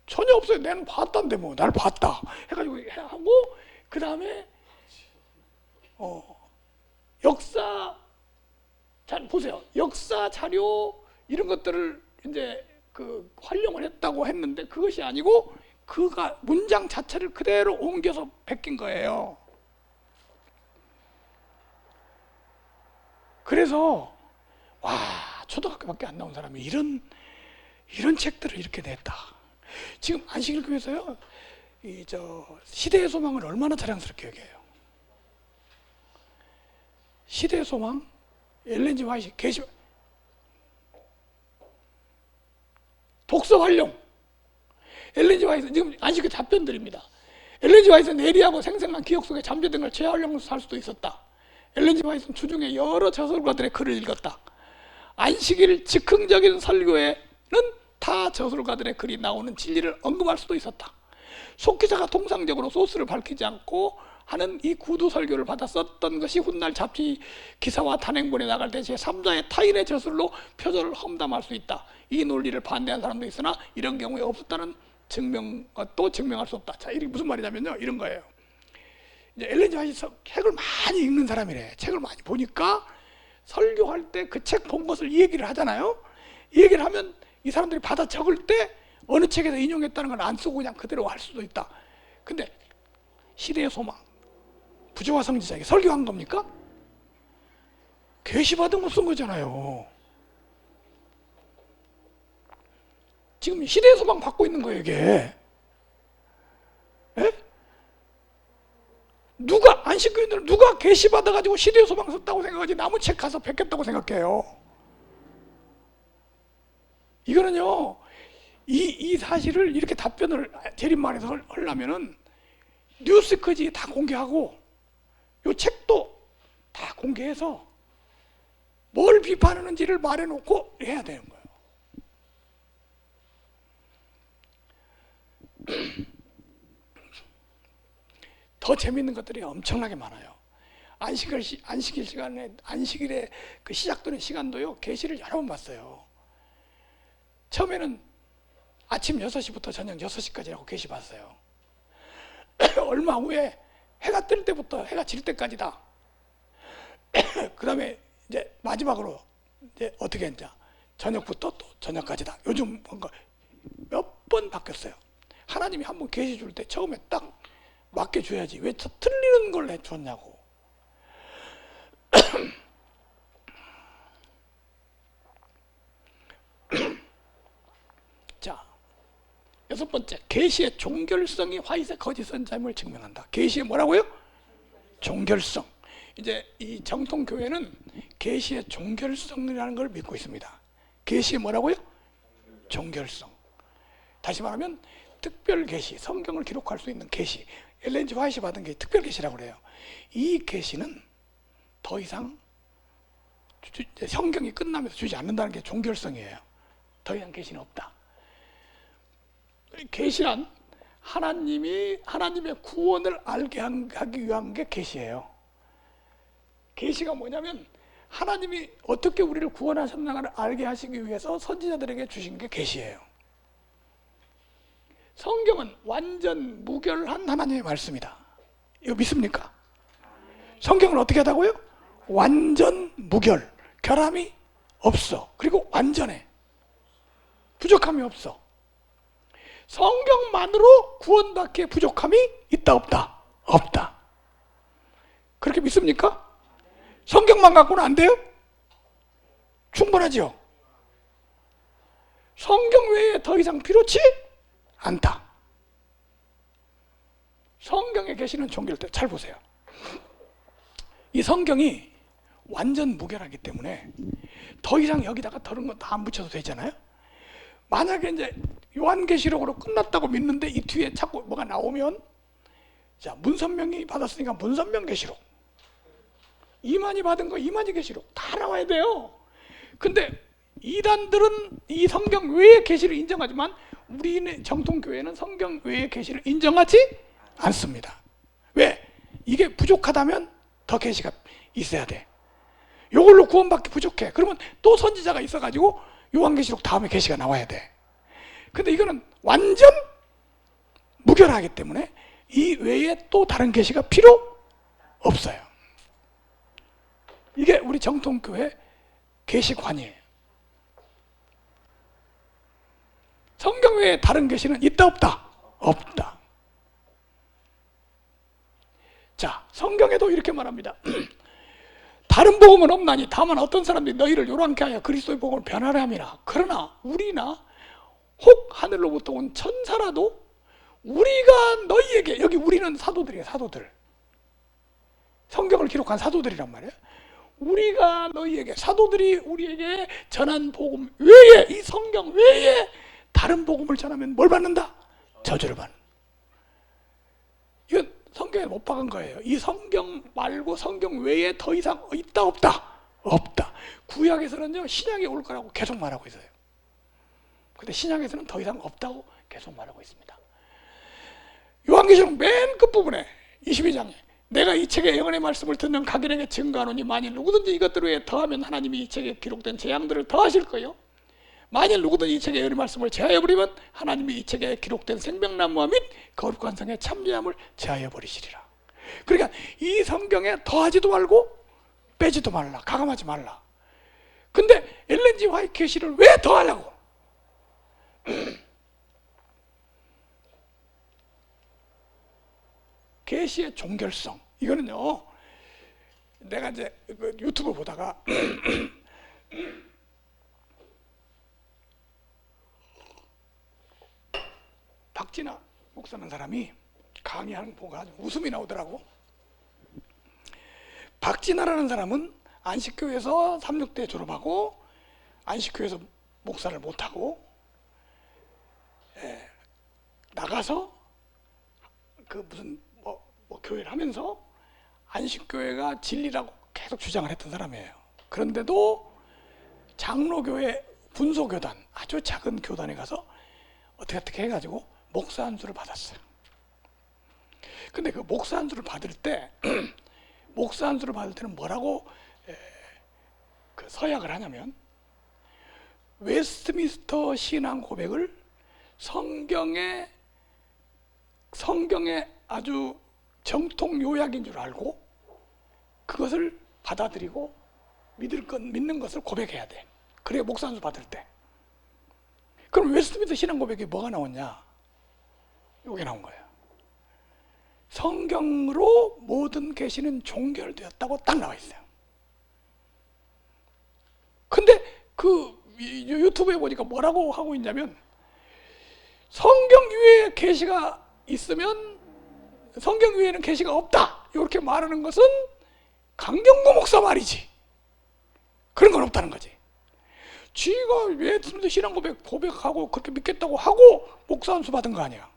전혀 없어요. 나는 봤다는데 뭐 나를 봤다 해가지고 하고, 그 다음에 역사 잘 보세요. 역사 자료 이런 것들을 이제 그 활용을 했다고 했는데 그것이 아니고 그가 문장 자체를 그대로 옮겨서 베낀 거예요. 그래서 와, 초등학교밖에 안 나온 사람이 이런 책들을 이렇게 냈다. 지금 안식일교회에서요, 시대의 소망을 얼마나 자랑스럽게 여겨요. 시대의 소망, 엘렌 G 화이트 계시 독서 활용. 엘렌 G 화이트 지금 안식교 답변 드립니다. 엘렌 G 화이트는 내리하고 생생한 기억 속에 잠재된 걸 재활용해서 살 수도 있었다. 엘렌 G 화이트는 주중에 여러 저술가들의 글을 읽었다. 안식일 즉흥적인 설교에는 타 저술가들의 글이 나오는 진리를 언급할 수도 있었다. 속기자가 통상적으로 소스를 밝히지 않고 하는 이 구두 설교를 받아 썼던 것이 훗날 잡지 기사와 탄행본에 나갈 때 제3자의 타인의 저술로 표절을 험담할 수 있다. 이 논리를 반대한 사람도 있으나 이런 경우에 없었다는 또 증명할 수 없다. 자, 이게 무슨 말이냐면요, 이런 거예요. 이제 엘렌 G 화이트 책을 많이 읽는 사람이래. 책을 많이 보니까 설교할 때 그 책 본 것을 이 얘기를 하잖아요. 이 얘기를 하면 이 사람들이 받아 적을 때 어느 책에서 인용했다는 걸 안 쓰고 그냥 그대로 할 수도 있다. 근데 시대의 소망, 부조화 성지자에게 설교한 겁니까? 계시받은 거 쓴 거잖아요. 지금 시대의 소망 받고 있는 거예요, 이게. 에? 안식교인들은 누가 계시받아가지고 시대의 소망 썼다고 생각하지 남의 책 가서 뵙겠다고 생각해요. 이거는요, 이 사실을 이렇게 답변을 대립만에서 하려면은 뉴스까지 다 공개하고 요 책도 다 공개해서 뭘 비판하는지를 말해놓고 해야 되는 거예요. 더 재밌는 것들이 엄청나게 많아요. 안식일 시간에, 안식일에 그 시작되는 시간도요, 계시를 여러 번 봤어요. 처음에는 아침 6시부터 저녁 6시까지라고 계시 봤어요. 얼마 후에 해가 뜰 때부터 해가 질 때까지다. 그 다음에 이제 마지막으로 이제 어떻게 했냐, 저녁부터 또 저녁까지다. 요즘 뭔가 몇 번 바뀌었어요. 하나님이 한 번 계시 줄 때 처음에 딱 맡겨줘야지 왜 틀리는 걸 해줬냐고. 자, 6번째, 계시의 종결성이 화이세 거짓 선자임을 증명한다. 계시의 뭐라고요? 종결성. 이제 이 정통교회는 계시의 종결성이라는 걸 믿고 있습니다. 계시의 뭐라고요? 종결성. 다시 말하면 특별 계시, 성경을 기록할 수 있는 계시, 엘렌 G 화이트 받은 게 특별 계시라고 그래요. 이 계시는 더 이상 성경이 끝나면서 주지 않는다는 게 종결성이에요. 더 이상 계시는 없다. 계시란 하나님의 구원을 알게 하기 위한 게 계시예요. 계시가 뭐냐면 하나님이 어떻게 우리를 구원하셨나를 알게 하시기 위해서 선지자들에게 주신 게 계시예요. 성경은 완전 무결한 하나님의 말씀이다. 이거 믿습니까? 성경은 어떻게 하다고요? 완전 무결, 결함이 없어. 그리고 완전해. 부족함이 없어. 성경만으로 구원받기에 부족함이 있다 없다? 없다. 그렇게 믿습니까? 성경만 갖고는 안 돼요? 충분하죠? 성경 외에 더 이상 필요치 않다. 성경에 계시는 종결들 잘 보세요. 이 성경이 완전 무결하기 때문에 더 이상 여기다가 다른 거 다 안 붙여도 되잖아요. 만약에 이제 요한계시록으로 끝났다고 믿는데 이 뒤에 자꾸 뭐가 나오면, 자, 문선명이 받았으니까 문선명 계시록, 이만희 받은 거 이만희 계시록 다 나와야 돼요. 근데 이단들은 이 성경 외의 계시를 인정하지만 우리는 정통교회는 성경 외의 계시를 인정하지 않습니다. 왜? 이게 부족하다면 더 계시가 있어야 돼. 이걸로 구원받기 부족해. 그러면 또 선지자가 있어가지고 요한계시록 다음에 계시가 나와야 돼. 근데 이거는 완전 무결하기 때문에 이 외에 또 다른 계시가 필요 없어요. 이게 우리 정통교회 계시관이에요. 성경 외에 다른 계시는 있다 없다? 없다. 자, 성경에도 이렇게 말합니다. 다른 복음은 없나니 다만 어떤 사람들이 너희를 요란케 하여 그리스도의 복음을 변하려 함이라. 그러나 우리나 혹 하늘로부터 온 천사라도 우리가 너희에게, 여기 우리는 사도들이에요. 사도들, 성경을 기록한 사도들이란 말이에요. 우리가 너희에게, 사도들이 우리에게 전한 복음 외에, 이 성경 외에 다른 복음을 전하면 뭘 받는다? 저주를 받는. 이건 성경에 못 박은 거예요. 이 성경 말고 성경 외에 더 이상 있다 없다? 없다. 구약에서는요, 신약이 올 거라고 계속 말하고 있어요. 근데 신약에서는 더 이상 없다고 계속 말하고 있습니다. 요한계시록 맨 끝부분에 22장에 내가 이 책의 영원의 말씀을 듣는 각인에게 증거하노니 만일 누구든지 이것들 외에 더하면 하나님이 이 책에 기록된 재앙들을 더하실 거예요. 만일 누구든지 이 책의 영원의 말씀을 제하여버리면 하나님이 이 책에 기록된 생명나무와 및 거룩한 성의 참죄함을 제하여버리시리라. 그러니까 이 성경에 더하지도 말고 빼지도 말라, 가감하지 말라. 근데 엘렌 G 화이트 계시를 왜 더하려고? 계시의 종결성. 이거는요, 내가 이제 유튜브 보다가 박진아 목사라는 사람이 강의하는 거 보고 아주 웃음이 나오더라고. 박진아라는 사람은 안식교에서 36대 졸업하고 안식교에서 목사를 못하고 나가서 그 무슨 뭐 교회를 하면서 안식교회가 진리라고 계속 주장을 했던 사람이에요. 그런데도 장로교회 분소교단, 아주 작은 교단에 가서 어떻게 해가지고 목사 안수를 받았어요. 근데 그 목사 안수를 받을 때 목사 안수를 받을 때는 뭐라고 그 서약을 하냐면, 웨스트민스터 신앙 고백을 성경의 아주 정통 요약인 줄 알고 그것을 받아들이고 믿는 것을 고백해야 돼. 그래야 목사 안수 받을 때. 그럼 웨스트민스터 신앙 고백에 뭐가 나왔냐? 이게 나온 거예요. 성경으로 모든 계시는 종결되었다고 딱 나와 있어요. 근데 그 유튜브에 보니까 뭐라고 하고 있냐면, 성경 위에 계시가 있으면 성경 위에는 계시가 없다, 이렇게 말하는 것은 강경구 목사 말이지 그런 건 없다는 거지. 쥐가 왜 신앙 고백하고 그렇게 믿겠다고 하고 목사 안수 받은 거 아니야.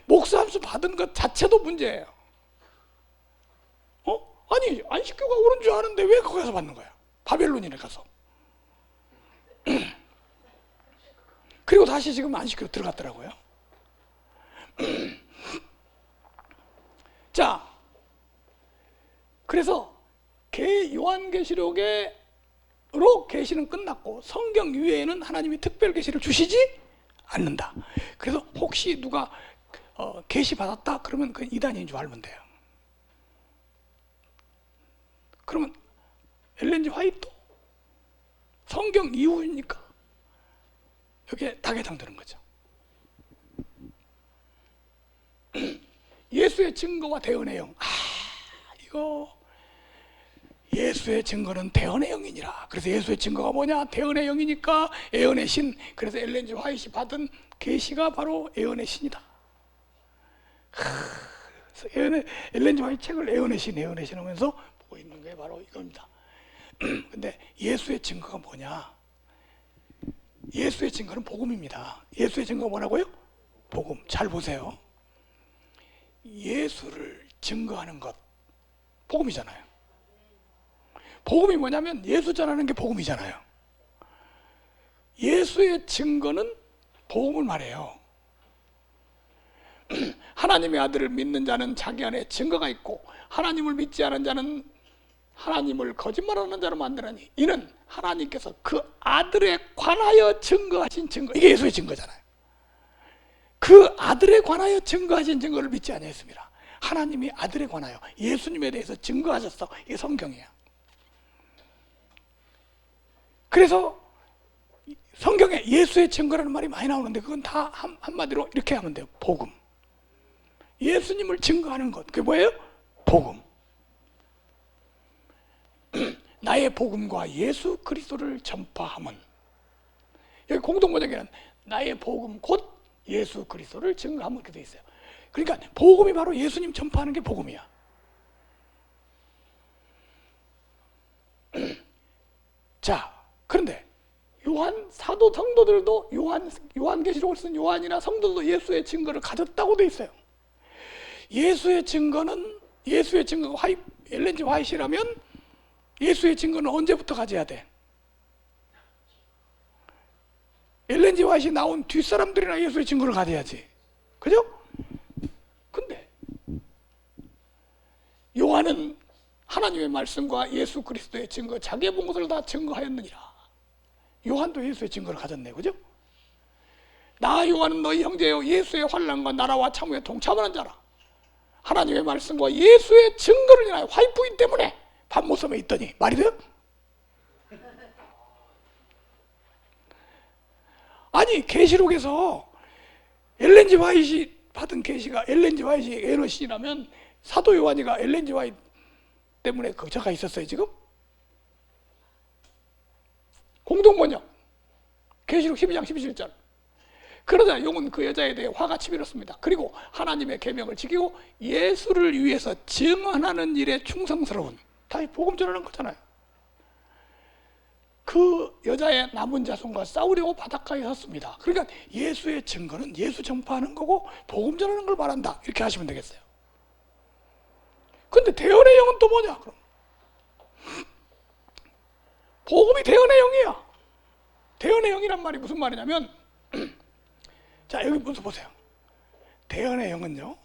목사 안수 받은 것 자체도 문제예요. 아니 안식교가 옳은 줄 아는데 왜 거기 가서 받는 거야? 바벨론인에 가서. 그리고 다시 지금 안식교 들어갔더라고요. 자, 그래서 요한계시록으로 계시는 끝났고 성경 위에는 하나님이 특별 계시를 주시지 않는다. 그래서 혹시 누가 계시 받았다 그러면 그 이단인 줄 알면 돼요. 그러면 엘렌 G 화이트도 성경 이후이니까 여기에 다 해당되는 거죠. 예수의 증거와 대언의 영. 이거 예수의 증거는 대언의 영이니라. 그래서 예수의 증거가 뭐냐? 대언의 영이니까 애언의 신. 그래서 엘렌 G 화이트이 받은 계시가 바로 애언의 신이다. 그래서 엘렌 G 화이트 책을 애언의 신 하면서 보고 있는 게 바로 이겁니다. 근데 예수의 증거가 뭐냐? 예수의 증거는 복음입니다. 예수의 증거가 뭐라고요? 복음. 잘 보세요. 예수를 증거하는 것, 복음이잖아요. 복음이 뭐냐면 예수 전하는 게 복음이잖아요. 예수의 증거는 복음을 말해요. 하나님의 아들을 믿는 자는 자기 안에 증거가 있고, 하나님을 믿지 않은 자는 하나님을 거짓말하는 자로 만드나니 이는 하나님께서 그 아들에 관하여 증거하신 증거, 이게 예수의 증거잖아요. 그 아들에 관하여 증거하신 증거를 믿지 않았습니다. 하나님이 아들에 관하여 예수님에 대해서 증거하셨어. 이게 성경이야. 그래서 성경에 예수의 증거라는 말이 많이 나오는데 그건 다 한마디로 이렇게 하면 돼요. 복음. 예수님을 증거하는 것, 그게 뭐예요? 복음. 나의 복음과 예수 그리스도를 전파함은, 여기 공동번역에는 나의 복음 곧 예수 그리스도를 증거함은 이렇게 돼 있어요. 그러니까 복음이 바로 예수님 전파하는 게 복음이야. 자, 그런데 사도 성도들도 요한계시록을 쓴 요한이나 성도도 예수의 증거를 가졌다고 돼 있어요. 예수의 증거가 엘렌 G 화이트라면 예수의 증거는 언제부터 가져야 돼? 엘렌 G 화이트이 나온 뒷사람들이나 예수의 증거를 가져야지. 그죠? 근데 요한은 하나님의 말씀과 예수 그리스도의 증거, 자기의 본 것을 다 증거하였느니라. 요한도 예수의 증거를 가졌네. 그죠? 나 요한은 너희 형제요 예수의 환난과 나라와 참후에 동참하는 자라. 하나님의 말씀과 예수의 증거를 인하여 화이트인 때문에 밤모섬에 있더니, 말이 돼요? 아니 계시록에서 엘렌 G 화이트이 받은 계시가 엘렌 G 화이트이 에너신이라면 사도 요한이가 엘렌 G 화이트 때문에 거저가 있었어요 지금? 공동번역 계시록 12장 17절. 그러자 용은 그 여자에 대해 화가 치밀었습니다. 그리고 하나님의 계명을 지키고 예수를 위해서 증언하는 일에 충성스러운, 다 복음 전하는 거잖아요. 그 여자의 남은 자손과 싸우려고 바닷가에 섰습니다. 그러니까 예수의 증거는 예수 전파하는 거고 복음 전하는 걸 말한다, 이렇게 하시면 되겠어요. 근데 대언의 영은 또 뭐냐? 그럼 복음이 대언의 영이야. 대언의 영이란 말이 무슨 말이냐면 자, 여기 무슨 보세요. 대언의 영은요,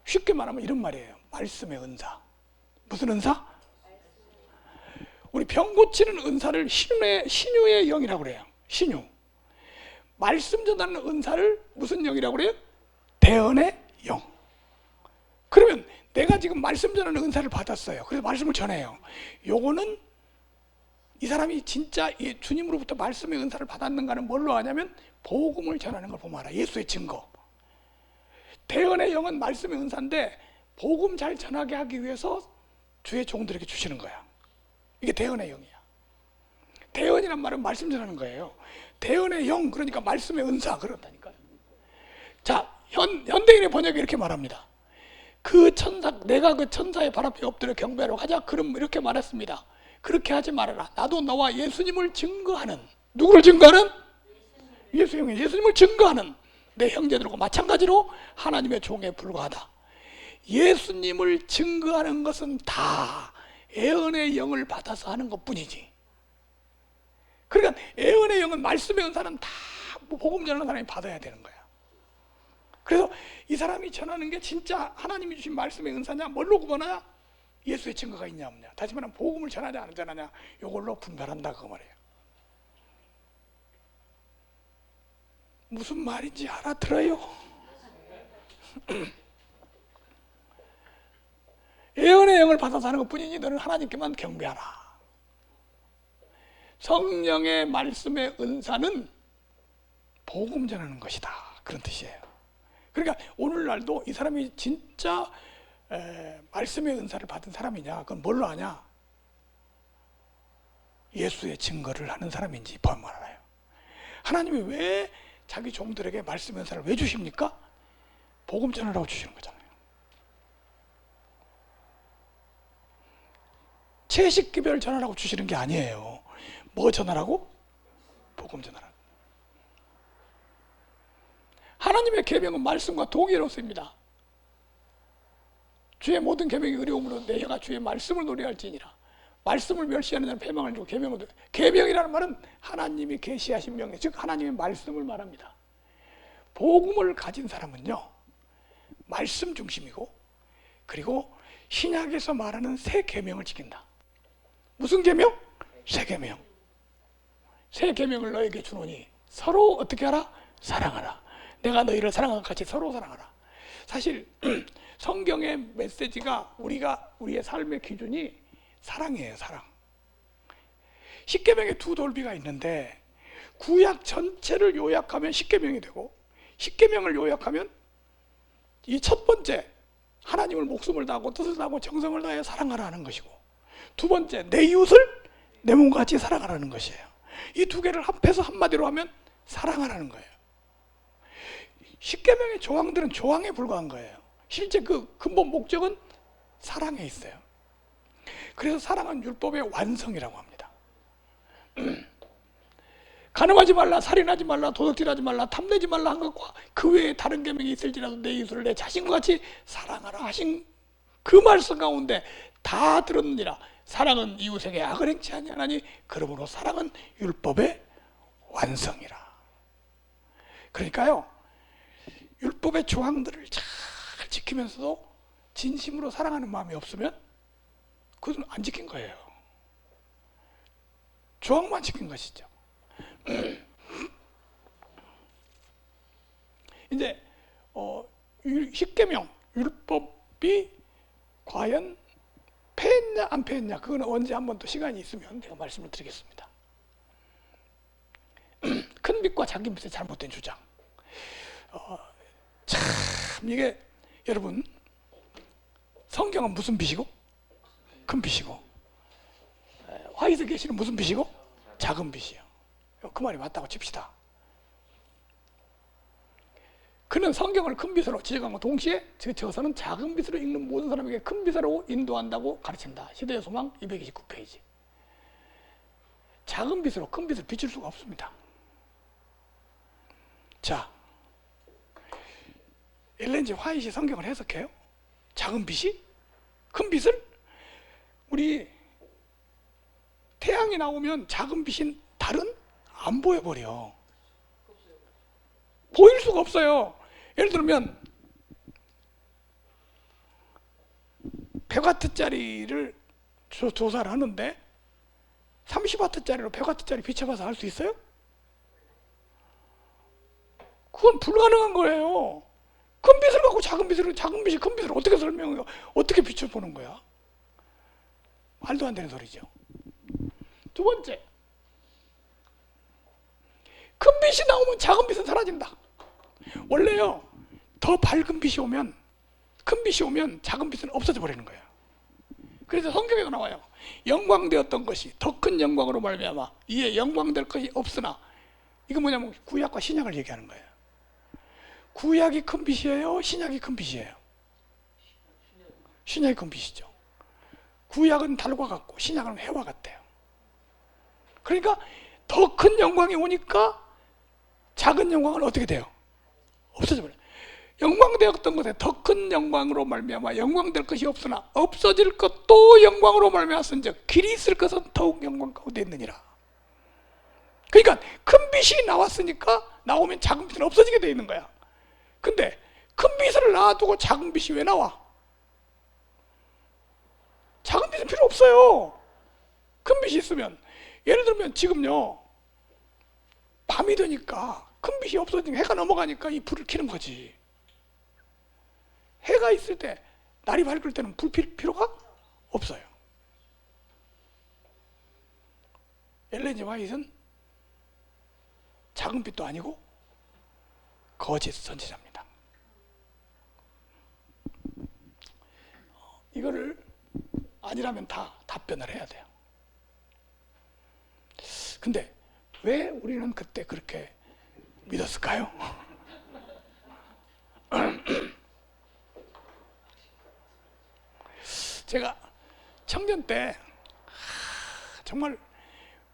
쉽게 말하면 이런 말이에요. 말씀의 은사. 무슨 은사? 우리 병 고치는 은사를 신유의 영이라고 그래요. 신유. 말씀 전하는 은사를 무슨 영이라고 그래요? 대언의 영. 그러면 내가 지금 말씀 전하는 은사를 받았어요. 그래서 말씀을 전해요. 요거는 이 사람이 진짜 주님으로부터 말씀의 은사를 받았는가는 뭘로 아냐면 복음을 전하는 걸 보면 알아. 예수의 증거. 대언의 영은 말씀의 은사인데 복음 잘 전하게 하기 위해서 주의 종들에게 주시는 거야. 이게 대언의 영이야. 대언이란 말은 말씀 전하는 거예요. 대언의 영, 그러니까 말씀의 은사, 그런다니까요. 자, 현대인의 번역이 이렇게 말합니다. 내가 그 천사의 발 앞에 엎드려 경배하러 가자. 그럼 이렇게 말했습니다. 그렇게 하지 말아라. 나도 너와 예수님을 증거하는, 누구를 증거하는? 예수님을 증거하는 내 형제들과 마찬가지로 하나님의 종에 불과하다. 예수님을 증거하는 것은 다 애언의 영을 받아서 하는 것뿐이지. 그러니까 애언의 영은 말씀의 은사는 다 복음 전하는 사람이 받아야 되는 거야. 그래서 이 사람이 전하는 게 진짜 하나님이 주신 말씀의 은사냐, 뭘로 구분하냐? 예수의 증거가 있냐 없냐. 다시 말하면 복음을 전하냐 안 전하냐, 이걸로 분별한다, 그 말이에요. 무슨 말인지 알아들어요? 예언의 영을 받아서 하는 것뿐이니 너는 하나님께만 경배하라. 성령의 말씀의 은사는 복음 전하는 것이다, 그런 뜻이에요. 그러니까 오늘날도 이 사람이 진짜 말씀의 은사를 받은 사람이냐, 그건 뭘로 아냐? 예수의 증거를 하는 사람인지 보면 알아요. 하나님이 왜 자기 종들에게 말씀의 은사를 왜 주십니까? 복음 전하라고 주시는 거잖아요. 채식기별 전하라고 주시는 게 아니에요. 뭐 전하라고? 복음 전하라고. 하나님의 계명은 말씀과 동의로 씁니다. 주의 모든 계명이 의로움으로 내 혀가 주의 말씀을 노래할지니라. 말씀을 멸시하는 자는 패망을 주고 계명을. 계명이라는 말은 하나님이 계시하신 명령, 즉 하나님의 말씀을 말합니다. 복음을 가진 사람은요, 말씀 중심이고, 그리고 신약에서 말하는 새 계명을 지킨다. 무슨 계명? 새 계명. 새 계명을 너에게 주노니 서로 어떻게 하라? 사랑하라. 내가 너희를 사랑한 것 같이 서로 사랑하라. 사실 성경의 메시지가 우리의 삶의 기준이 사랑이에요, 사랑. 십계명에 두 돌비가 있는데 구약 전체를 요약하면 십계명이 되고, 십계명을 요약하면 이 첫 번째 하나님을 목숨을 다하고 뜻을 다하고 정성을 다해 사랑하라 하는 것이고, 두 번째 내 이웃을 내 몸과 같이 사랑하라는 것이에요. 이 두 개를 합해서 한마디로 하면 사랑하라는 거예요. 십계명의 조항들은 조항에 불과한 거예요. 실제 그 근본 목적은 사랑에 있어요. 그래서 사랑은 율법의 완성이라고 합니다. 간음하지 말라, 살인하지 말라, 도둑질하지 말라, 탐내지 말라 한 것과 그 외에 다른 계명이 있을지라도 내 이웃을 내 자신과 같이 사랑하라 하신 그 말씀 가운데 다 들었느니라. 사랑은 이웃에게 악을 행치 아니하나니 그러므로 사랑은 율법의 완성이라. 그러니까요, 율법의 조항들을 잘 지키면서도 진심으로 사랑하는 마음이 없으면 그것은 안 지킨 거예요. 조항만 지킨 것이죠. 이제 십계명, 율법이 과연 폐했냐 안 폐했냐, 그건 언제 한번 또 시간이 있으면 제가 말씀을 드리겠습니다. 큰 빛과 작은 빛의 잘못된 주장. 참 이게 여러분, 성경은 무슨 빛이고? 큰 빛이고, 화이트 계시는 무슨 빛이고? 작은 빛이요. 그 말이 맞다고 칩시다. 그는 성경을 큰 빛으로 지적하고 동시에 저서는 작은 빛으로 읽는 모든 사람에게 큰 빛으로 인도한다고 가르친다. 시대의 소망 229페이지. 작은 빛으로 큰 빛을 비출 수가 없습니다. 자, 엘렌 G 화이트이 성경을 해석해요. 작은 빛이 큰 빛을, 우리 태양이 나오면 작은 빛인 달은 안 보여버려. 보일 수가 없어요. 예를 들면 100W짜리를 조사를 하는데 30W짜리로 100W짜리 비춰봐서 알 수 있어요? 그건 불가능한 거예요. 큰 빛을 갖고 작은 빛이 큰 빛을 어떻게 설명해요? 어떻게 비춰보는 거야? 말도 안 되는 소리죠. 두 번째, 큰 빛이 나오면 작은 빛은 사라진다. 원래요, 더 밝은 빛이 오면, 큰 빛이 오면 작은 빛은 없어져 버리는 거예요. 그래서 성경에도 나와요. 영광되었던 것이 더 큰 영광으로 말미암아 이에 영광될 것이 없으나, 이거 뭐냐면 구약과 신약을 얘기하는 거예요. 구약이 큰 빛이에요? 신약이 큰 빛이에요? 신약이 큰 빛이죠. 구약은 달과 같고 신약은 해와 같아요. 그러니까 더 큰 영광이 오니까 작은 영광은 어떻게 돼요? 없어져 버려요. 영광되었던 것에 더 큰 영광으로 말미암아 영광될 것이 없으나 없어질 것도 영광으로 말미암았은즉 길이 있을 것은 더욱 영광 가운데 있느니라. 그러니까 큰 빛이 나왔으니까 나오면 작은 빛은 없어지게 돼 있는 거야. 근데 큰 빛을 놔두고 작은 빛이 왜 나와? 작은 빛은 필요 없어요. 큰 빛이 있으면. 예를 들면 지금요, 밤이 되니까 큰 빛이 없어지니까 해가 넘어가니까 이 불을 켜는 거지. 해가 있을 때, 날이 밝을 때는 불 필요가 없어요. 엘렌 G 화이트는 작은 빛도 아니고 거짓 선지자입니다. 이거를 아니라면 다 답변을 해야 돼요. 근데 왜 우리는 그때 그렇게 믿었을까요? 제가 청년 때 정말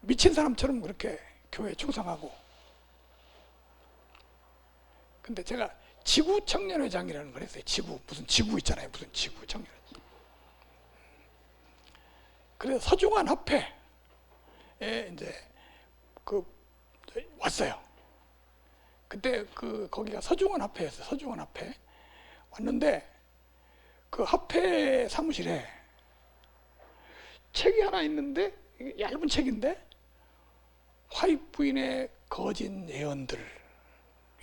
미친 사람처럼 그렇게 교회에 충성하고, 근데 제가 지구 청년회장이라는 걸 했어요. 무슨 지구 있잖아요. 무슨 지구 청년회장. 그래서 서중환 합회에 이제 왔어요. 그때 거기가 서중환 합회였어요. 서중환 합회 왔는데 그 합회 사무실에 책이 하나 있는데, 얇은 책인데 화이트 부인의 거짓 예언들,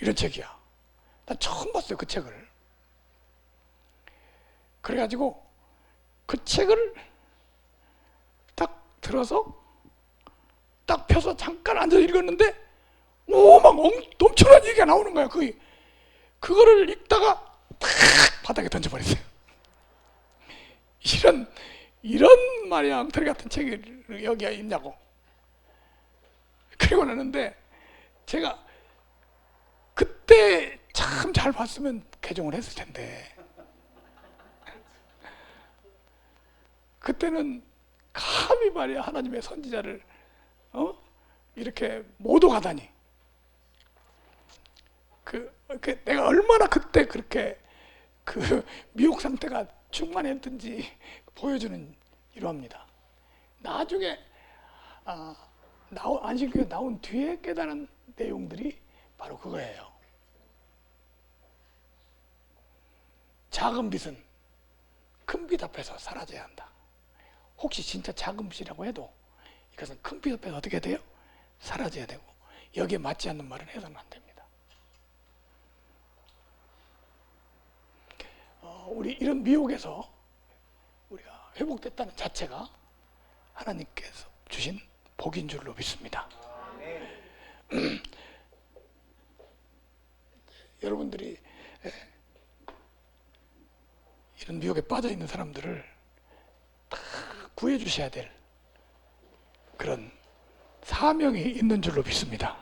이런 책이야. 난 처음 봤어요, 그 책을. 그래가지고 그 책을 딱 들어서 딱 펴서 잠깐 앉아서 읽었는데 막 엄청난 얘기가 나오는 거야. 그거를 읽다가 탁 바닥에 던져버렸어요. 이런 말이야, 엉터리 같은 책이 여기에 있냐고. 그리고 나는데 제가 그때 참 잘 봤으면 개종을 했을 텐데, 그때는 감히 말이야 하나님의 선지자를 이렇게 모독하다니. 내가 얼마나 그때 그렇게 미혹 상태가 충만했든지 보여주는 이러합니다. 나중에 안식교회 나온 뒤에 깨달은 내용들이 바로 그거예요. 작은 빛은 큰 빛 앞에서 사라져야 한다. 혹시 진짜 작은 빛이라고 해도 이것은 큰 빛 앞에서 어떻게 돼요? 사라져야 되고, 여기에 맞지 않는 말은 해서는 안 됩니다. 우리 이런 미혹에서 우리가 회복됐다는 자체가 하나님께서 주신 복인 줄로 믿습니다. 여러분들이 이런 미혹에 빠져 있는 사람들을 다 구해 주셔야 될 그런 사명이 있는 줄로 믿습니다.